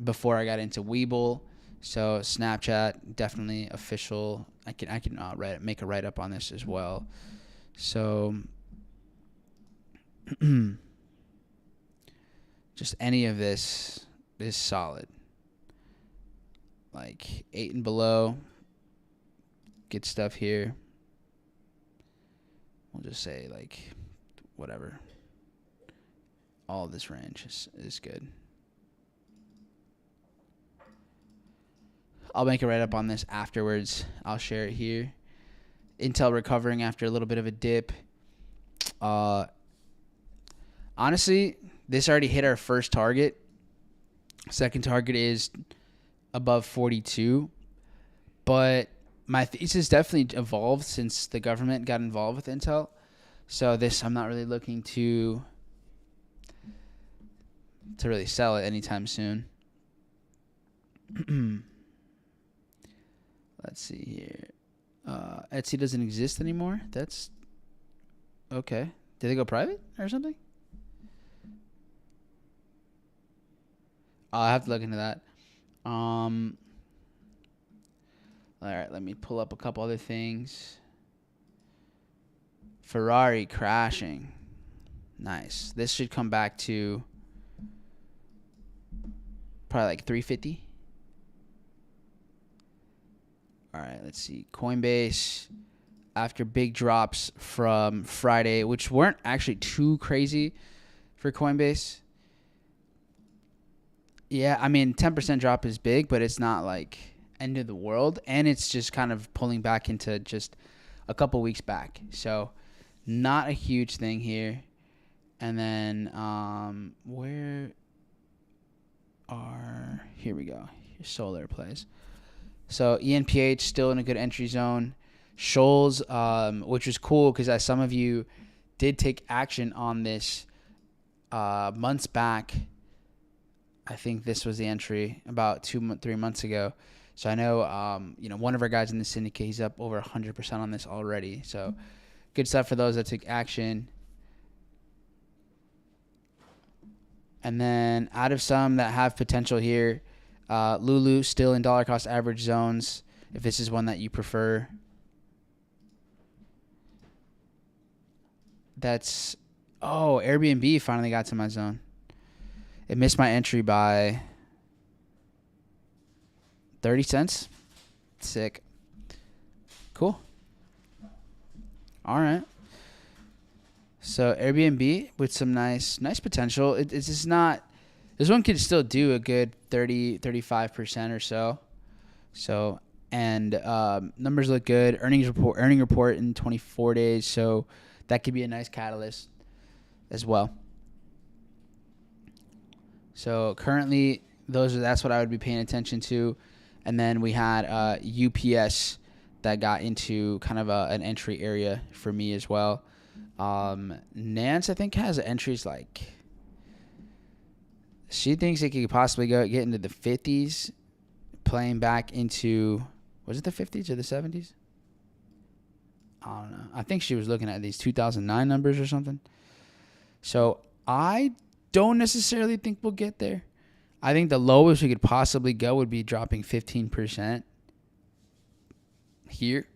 before I got into Webull. So Snapchat, definitely official. I can make a write up on this as well. So just any of this is solid. Like 8 and below, good stuff here. We'll just say like whatever. All of this range is good. I'll make a write up on this afterwards. I'll share it here. Intel recovering after a little bit of a dip. Honestly, this already hit our first target. Second target is above 42. But my thesis definitely evolved since the government got involved with Intel. So this, I'm not really looking to really sell it anytime soon. Let's see here. Etsy doesn't exist anymore. That's okay. Did they go private or something? I'll have to look into that. All right, let me pull up a couple other things. Ferrari crashing. Nice. This should come back to probably like 350. All right, let's see. Coinbase, after big drops from Friday, which weren't actually too crazy for Coinbase. Yeah, I mean, 10% drop is big, but it's not like end of the world. And it's just kind of pulling back into just a couple weeks back. So not a huge thing here. And then here we go. Here's Solar plays. So ENPH still in a good entry zone. Shoals, which was cool because some of you did take action on this months back. I think this was the entry about 3 months ago. So I know, one of our guys in the syndicate, he's up over 100% on this already. So good stuff for those that took action. And then out of some that have potential here, Lulu still in dollar cost average zones, if this is one that you prefer. Airbnb finally got to my zone. It missed my entry by 30 cents. Sick. Cool. All right. So Airbnb with some nice potential. It's just not. This one could still do a good 35% or so. So, and numbers look good. Earning report in 24 days. So that could be a nice catalyst as well. So currently, that's what I would be paying attention to. And then we had UPS that got into kind of an entry area for me as well. Nance, I think, has entries like, she thinks it could possibly get into the 50s, playing back into, was it the 50s or the 70s? I don't know. I think she was looking at these 2009 numbers or something. So I don't necessarily think we'll get there. I think the lowest we could possibly go would be dropping 15% here.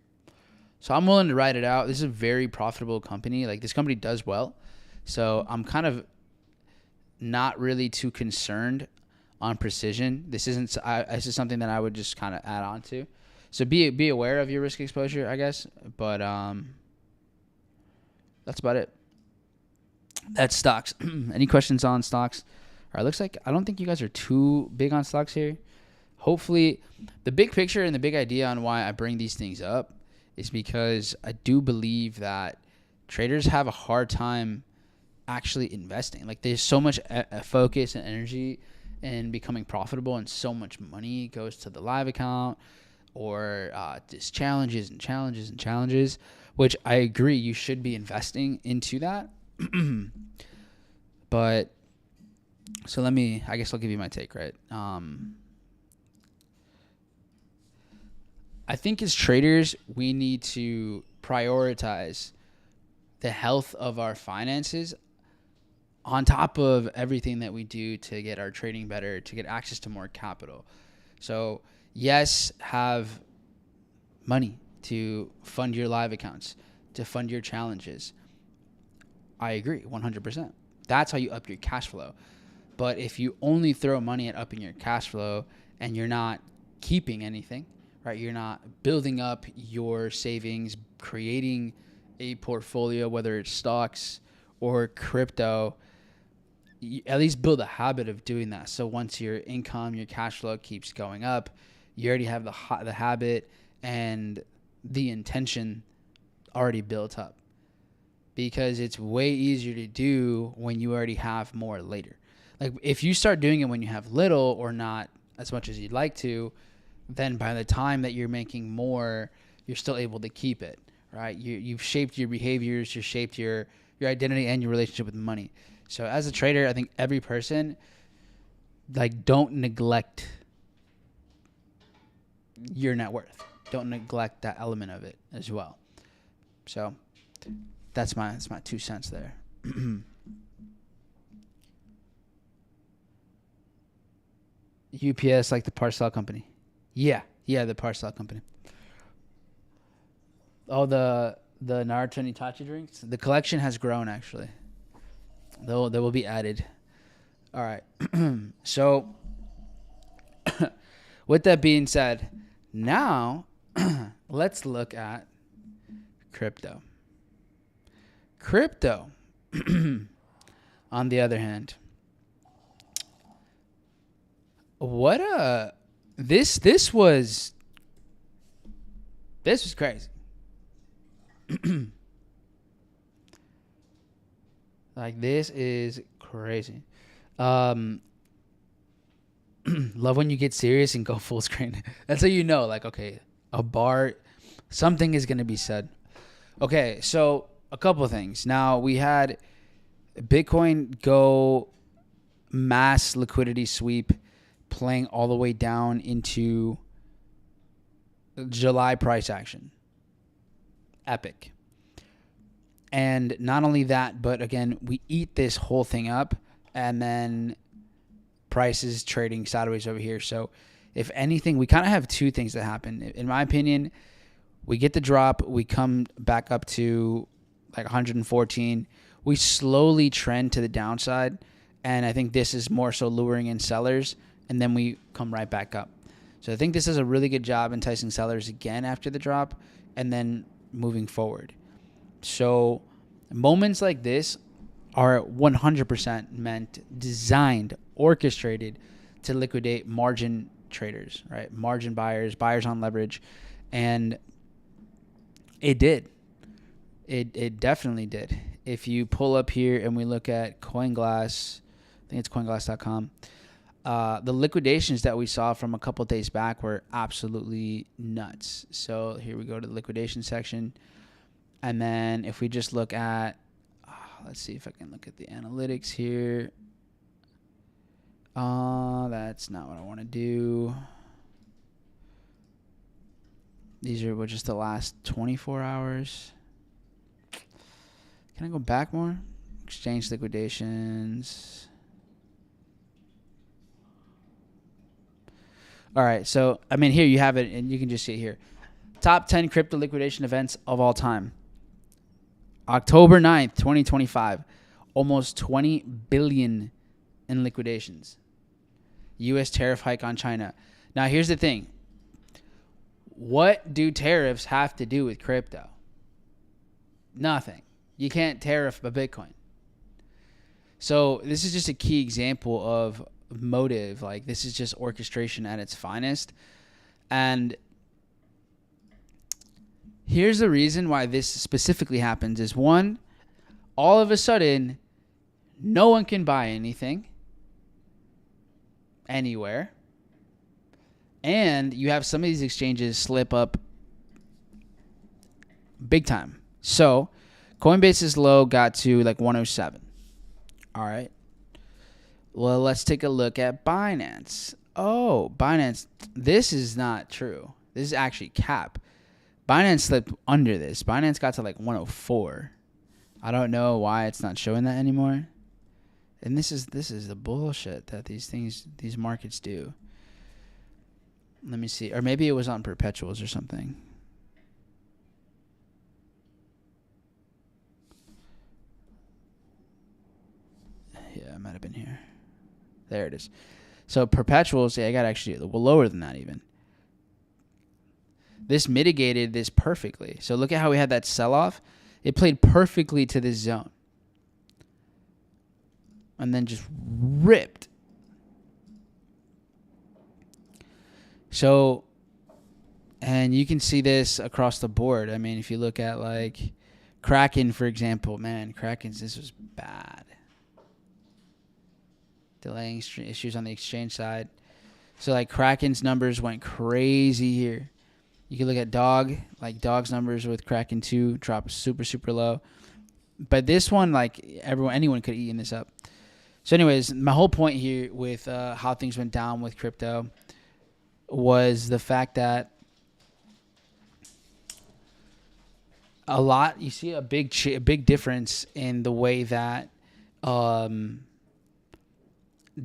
So I'm willing to ride it out. This is a very profitable company. Like, this company does well. So I'm kind of not really too concerned on precision. This is something that I would just kind of add on to. So be aware of your risk exposure, I guess. But that's about it. That's stocks. Any questions on stocks? All right, looks like I don't think you guys are too big on stocks here. Hopefully, the big picture and the big idea on why I bring these things up is because I do believe that traders have a hard time actually investing. Like, there's so much focus and energy in becoming profitable, and so much money goes to the live account or just challenges, which I agree you should be investing into that. But so I guess I'll give you my take, right? I think as traders, we need to prioritize the health of our finances on top of everything that we do to get our trading better, to get access to more capital. So Yes, have money to fund your live accounts, to fund your challenges. I agree 100%. That's how you up your cash flow. But if you only throw money at upping your cash flow and you're not keeping anything, right? You're not building up your savings, creating a portfolio, whether it's stocks or crypto, you at least build a habit of doing that. So once your income, your cash flow keeps going up, you already have the habit and the intention already built up, because it's way easier to do when you already have more later. Like if you start doing it when you have little or not as much as you'd like to, then by the time that you're making more, you're still able to keep it, right? You've shaped your behaviors, you've shaped your identity and your relationship with money. So as a trader, I think every person, like, don't neglect your net worth. Don't neglect that element of it as well. So that's my 2 cents there. UPS, like the parcel company. Yeah, the parcel company. Oh, the Naruto and Itachi drinks. The collection has grown, actually. They will be added. All right. So, with that being said, now let's look at crypto. Crypto, on the other hand, this was crazy. Like, this is crazy. Love when you get serious and go full screen. That's how you know, like, okay, something is going to be said. Okay, so a couple of things. Now, we had Bitcoin go mass liquidity sweep, playing all the way down into July price action. Epic. And not only that, but again, we eat this whole thing up, and then prices trading sideways over here. So if anything, we kind of have two things that happen. In my opinion, we get the drop, we come back up to like 114. We slowly trend to the downside, and I think this is more so luring in sellers, and then we come right back up. So I think this is a really good job enticing sellers again after the drop, and then moving forward. So moments like this are 100% designed, orchestrated to liquidate margin traders, right? Margin buyers on leverage. And it did. It definitely did. If you pull up here and we look at CoinGlass, I think it's coinglass.com, the liquidations that we saw from a couple days back were absolutely nuts. So here we go to the liquidation section. And then if we just look at, let's see if I can look at the analytics here. That's not what I want to do. These are just the last 24 hours. Can I go back more? Exchange liquidations. All right, so, I mean, here you have it, and you can just see it here. Top 10 crypto liquidation events of all time. October 9th, 2025. Almost $20 billion in liquidations. U.S. tariff hike on China. Now, here's the thing. What do tariffs have to do with crypto? Nothing. You can't tariff a Bitcoin. So this is just a key example of motive. Like, this is just orchestration at its finest. And here's the reason why this specifically happens is, one, all of a sudden, no one can buy anything anywhere. And you have some of these exchanges slip up big time. So Coinbase's low got to like 107. All right. Well, let's take a look at Binance. Oh, Binance. This is not true. This is actually cap. Binance slipped under this. Binance got to like 104. I don't know why it's not showing that anymore. And this is the bullshit that these markets do. Let me see. Or maybe it was on perpetuals or something. Yeah, it might have been here. There it is. So perpetuals, I got actually lower than that even. This mitigated this perfectly. So look at how we had that sell-off. It played perfectly to this zone. And then just ripped. So, and you can see this across the board. I mean, if you look at like Kraken, for example, man, Kraken's, this was bad. Delaying issues on the exchange side. So like Kraken's numbers went crazy here. You can look at Dog's numbers with Kraken 2 dropped super, super low. But this one, like anyone could have eaten this up. So anyways, my whole point here with how things went down with crypto was the fact that you see a big difference in the way that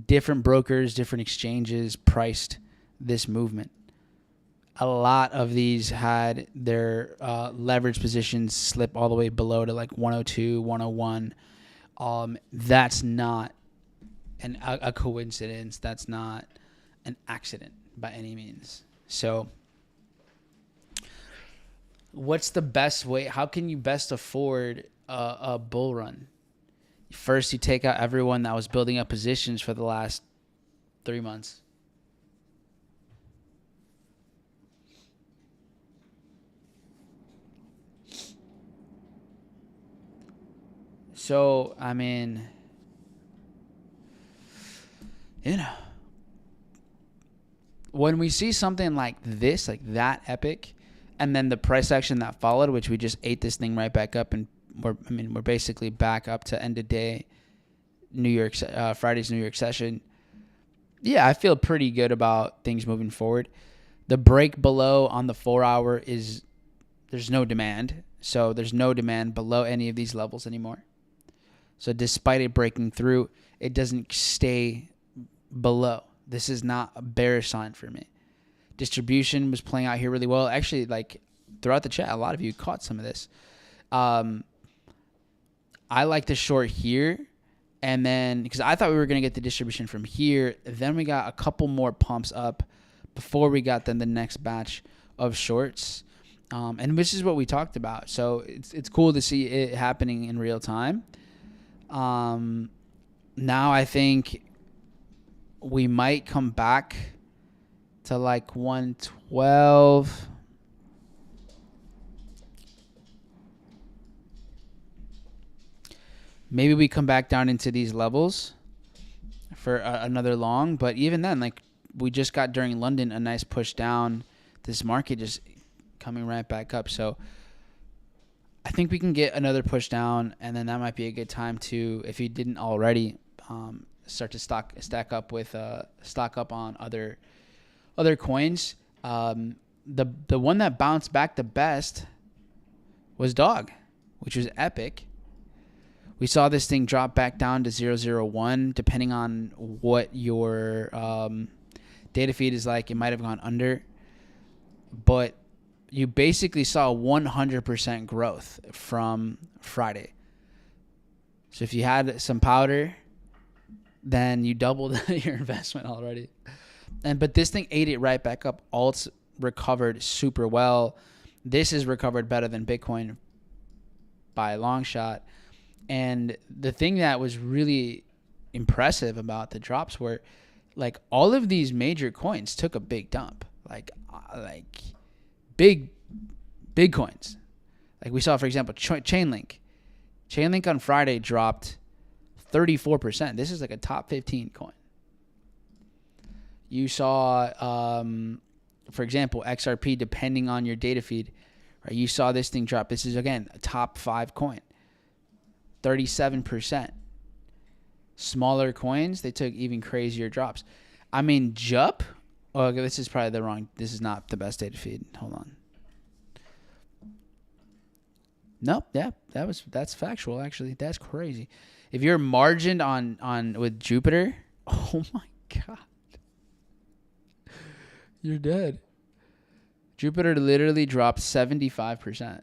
different brokers, different exchanges priced this movement. A lot of these had their leverage positions slip all the way below to like 102, 101. That's not a coincidence. That's not an accident by any means. So what's the best way? How can you best afford a bull run? First, you take out everyone that was building up positions for the last 3 months. So, I mean, when we see something like this, like that epic, and then the price action that followed, which we just ate this thing right back up, and we're basically back up to end of day Friday's New York session. Yeah, I feel pretty good about things moving forward. The break below on the 4-hour there's no demand. So there's no demand below any of these levels anymore. So despite it breaking through, it doesn't stay below. This is not a bearish sign for me. Distribution was playing out here really well. Actually, like throughout the chat, a lot of you caught some of this. I like the short here. And then, because I thought we were going to get the distribution from here. Then we got a couple more pumps up before we got then the next batch of shorts. And this is what we talked about. So it's cool to see it happening in real time. Now I think we might come back to like 112. Maybe we come back down into these levels for another long. But even then, like we just got during London a nice push down. This market just coming right back up. So I think we can get another push down, and then that might be a good time to, if you didn't already, start to stock up on other coins. The one that bounced back the best was Dog, which was epic. We saw this thing drop back down to 0.001, depending on what your data feed is like. It might have gone under, but you basically saw 100% growth from Friday. So if you had some powder, then you doubled your investment already. But this thing ate it right back up. Alts recovered super well. This is recovered better than Bitcoin by a long shot. And the thing that was really impressive about the drops were like all of these major coins took a big dump. Like big coins. Like we saw, for example, Chainlink. Chainlink on Friday dropped 34%. This is like a top 15 coin. You saw, for example, XRP, depending on your data feed, right? You saw this thing drop. This is, again, a top 5 coin. 37%. Smaller coins, they took even crazier drops. I mean, JUP. Oh, okay, this is probably this is not the best data feed. Hold on. Nope, yeah, that's factual actually. That's crazy. If you're margined on with Jupiter, oh my god. You're dead. Jupiter literally dropped 75%.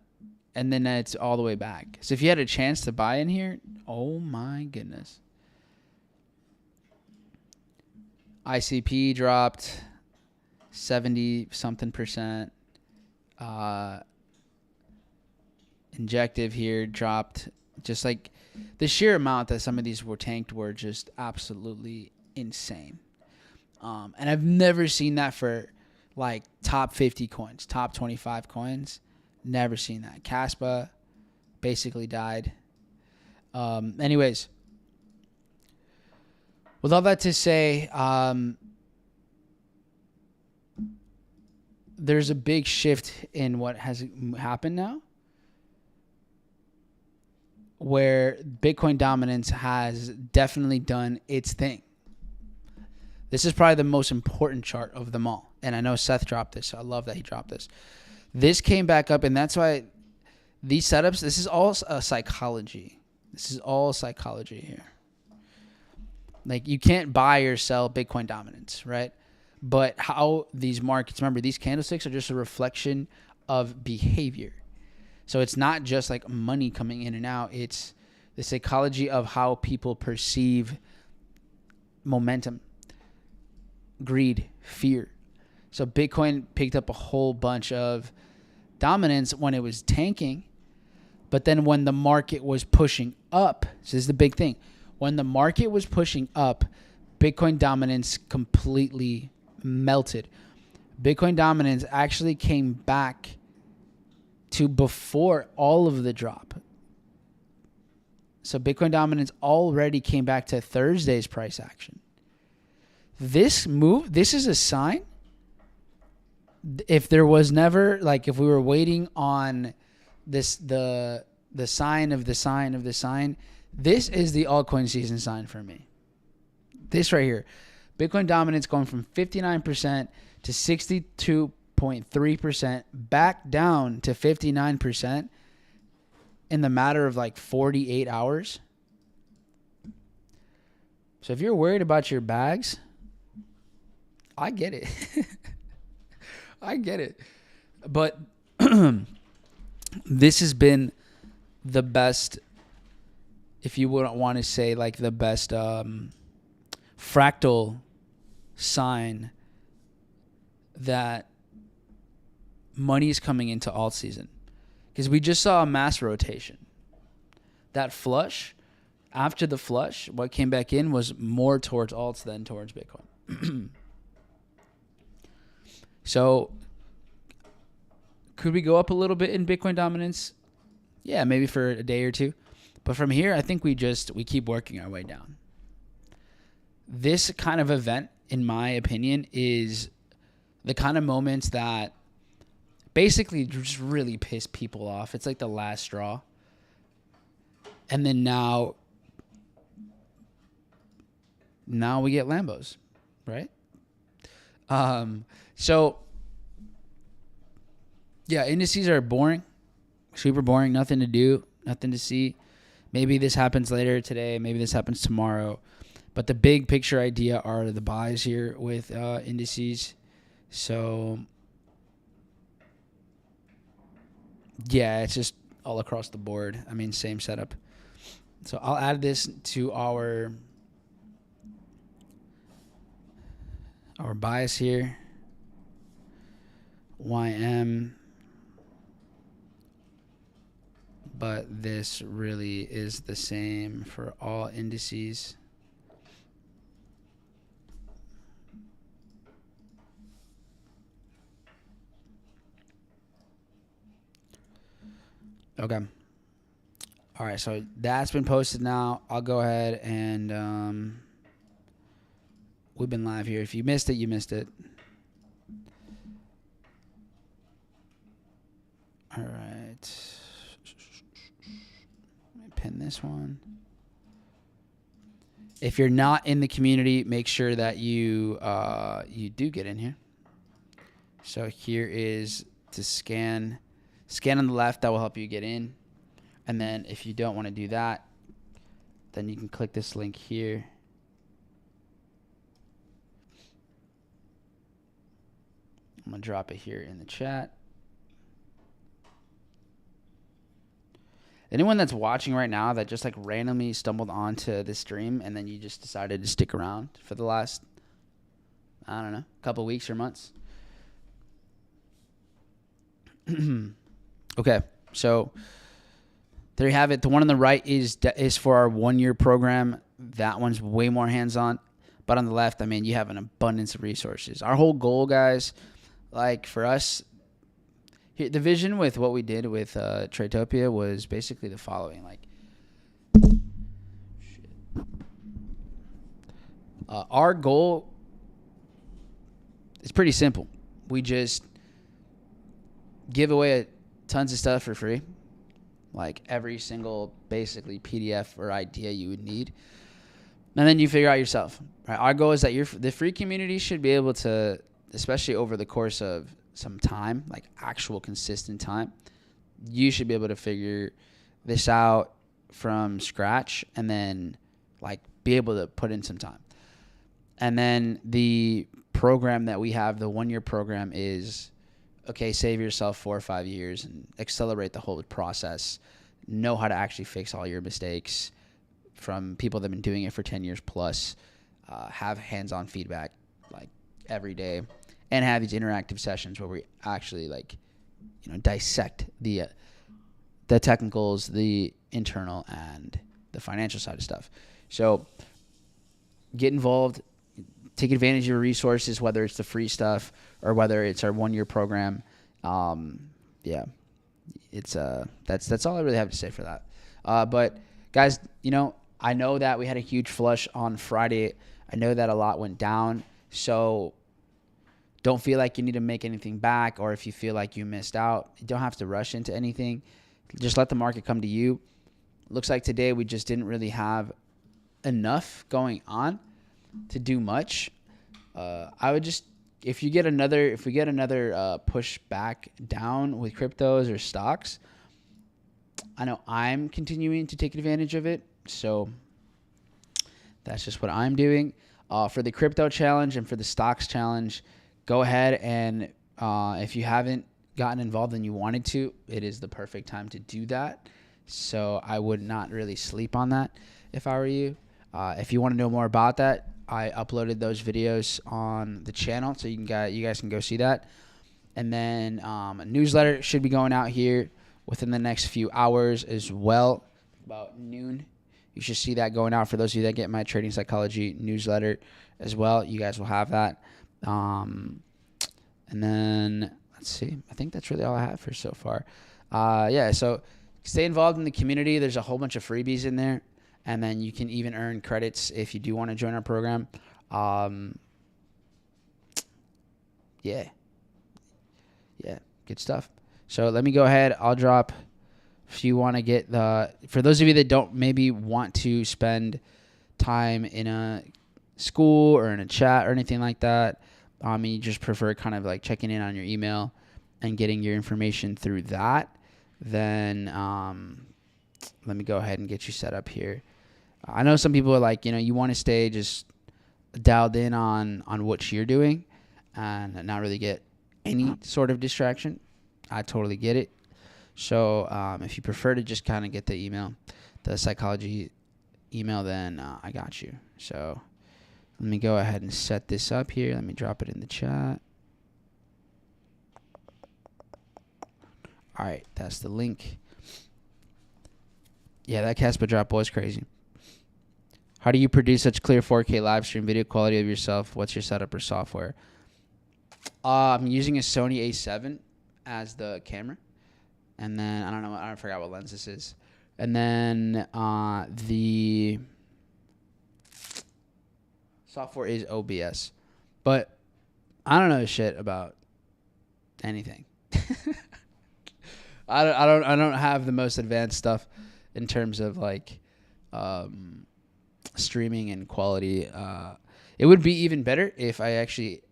And then it's all the way back. So if you had a chance to buy in here, oh my goodness. ICP dropped 70 something percent. Injective here dropped, just like the sheer amount that some of these were tanked were just absolutely insane. And I've never seen that for like top 50 coins, top 25 coins. Never seen that. Caspa basically died. Anyways, with all that to say, there's a big shift in what has happened now, where Bitcoin dominance has definitely done its thing. This is probably the most important chart of them all. And I know Seth dropped this. So I love that he dropped this. This came back up, and that's why these setups, this is all psychology. This is all psychology here. Like, you can't buy or sell Bitcoin dominance, right? But how these markets, remember, these candlesticks are just a reflection of behavior. So it's not just like money coming in and out. It's the psychology of how people perceive momentum, greed, fear. So Bitcoin picked up a whole bunch of dominance when it was tanking. But then when the market was pushing up, so this is the big thing. When the market was pushing up, Bitcoin dominance completely melted. Bitcoin dominance actually came back to before all of the drop. So Bitcoin dominance already came back to Thursday's price action. This move, this is a sign. If there was never, like, if we were waiting on this, the sign of the sign of the sign, this is the altcoin season sign for me. This right here. Bitcoin dominance going from 59% to 62.3%, back down to 59% in the matter of like 48 hours. So if you're worried about your bags, I get it. I get it. But this has been the best, if you wouldn't want to say like the best fractal sign that money is coming into alt season. Because we just saw a mass rotation. That flush, after the flush, what came back in was more towards alts than towards Bitcoin. So, could we go up a little bit in Bitcoin dominance? Yeah, maybe for a day or two. But from here, I think we keep working our way down. This kind of event, in my opinion, is the kind of moments that basically just really piss people off. It's like the last straw. And then now we get Lambos, right? So, yeah, indices are boring, super boring, nothing to do, nothing to see. Maybe this happens later today, maybe this happens tomorrow. But the big picture idea are the buys here with indices. So, yeah, it's just all across the board. I mean, same setup. So I'll add this to our bias here. YM. But this really is the same for all indices. Okay. All right, so that's been posted now. I'll go ahead and we've been live here. If you missed it, you missed it. All right. Let me pin this one. If you're not in the community, make sure that you do get in here. So here is to scan on the left. That will help you get in. And then if you don't want to do that, then you can click this link here. I'm going to drop it here in the chat. Anyone that's watching right now that just like randomly stumbled onto this stream and then you just decided to stick around for the last, I don't know, couple weeks or months. Okay, so there you have it. The one on the right is for our 1-year program. That one's way more hands-on. But on the left, I mean, you have an abundance of resources. Our whole goal, guys, like for us, the vision with what we did with Tradetopia was basically the following. Like, our goal is pretty simple. We just give away tons of stuff for free, like every single basically PDF or idea you would need, and then you figure out yourself. Right? Our goal is that the free community should be able to, especially over the course of some time, like actual consistent time, you should be able to figure this out from scratch and then like be able to put in some time. And then the program that we have, the 1-year program, is okay, save yourself 4 or 5 years and accelerate the whole process. Know how to actually fix all your mistakes from people that have been doing it for 10 years plus. Have hands-on feedback like every day, and have these interactive sessions where we actually like, dissect the technicals, the internal, and the financial side of stuff. So get involved. Take advantage of your resources, whether it's the free stuff or whether it's our 1-year program. Yeah, it's that's all I really have to say for that. But guys, I know that we had a huge flush on Friday. I know that a lot went down. So don't feel like you need to make anything back, or if you feel like you missed out, you don't have to rush into anything. Just let the market come to you. Looks like today we just didn't really have enough going on to do much. I would just, if we get another push back down with cryptos or stocks, I know I'm continuing to take advantage of it. So that's just what I'm doing. For the crypto challenge and for the stocks challenge, go ahead and if you haven't gotten involved and you wanted to, it is the perfect time to do that. So I would not really sleep on that if I were you. If you want to know more about that, I uploaded those videos on the channel, so you guys can go see that. And then a newsletter should be going out here within the next few hours as well, about noon. You should see that going out. For those of you that get my Trading Psychology newsletter as well, you guys will have that. And then let's see. I think that's really all I have for so far. Yeah, so stay involved in the community. There's a whole bunch of freebies in there. And then you can even earn credits if you do want to join our program. Yeah, good stuff. So let me go ahead. I'll drop, if you want to get for those of you that don't maybe want to spend time in a school or in a chat or anything like that, you just prefer kind of like checking in on your email and getting your information through that, then let me go ahead and get you set up here. I know some people are like, you want to stay just dialed in on what you're doing and not really get any sort of distraction. I totally get it. So if you prefer to just kind of get the email, the psychology email, then I got you. So let me go ahead and set this up here. Let me drop it in the chat. All right, that's the link. Yeah, that Casper drop was crazy. How do you produce such clear 4K live stream video quality of yourself? What's your setup or software? I'm using a Sony A7 as the camera. And then, I forgot what lens this is. And then the software is OBS. But I don't know shit about anything. I don't have the most advanced stuff in terms of like streaming and quality. It would be even better if I actually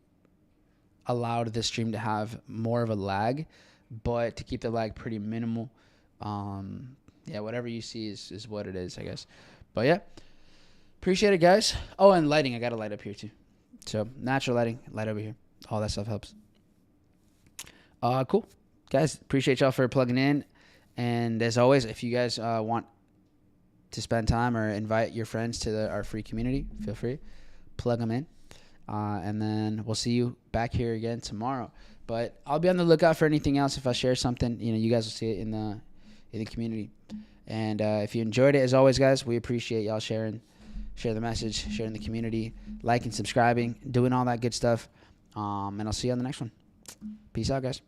allowed the stream to have more of a lag, but to keep the lag pretty minimal. Yeah, whatever you see is what it is, I guess. But yeah, appreciate it, guys. Oh, and lighting. I got a light up here too. So natural lighting, light over here. All that stuff helps. Cool. Guys, appreciate y'all for plugging in. And as always, if you guys want to spend time or invite your friends to our free community, feel free. Plug them in. And then we'll see you back here again tomorrow. But I'll be on the lookout for anything else. If I share something, you guys will see it in the community. And if you enjoyed it, as always, guys, we appreciate y'all sharing the message, sharing the community, liking, subscribing, doing all that good stuff. And I'll see you on the next one. Peace out, guys.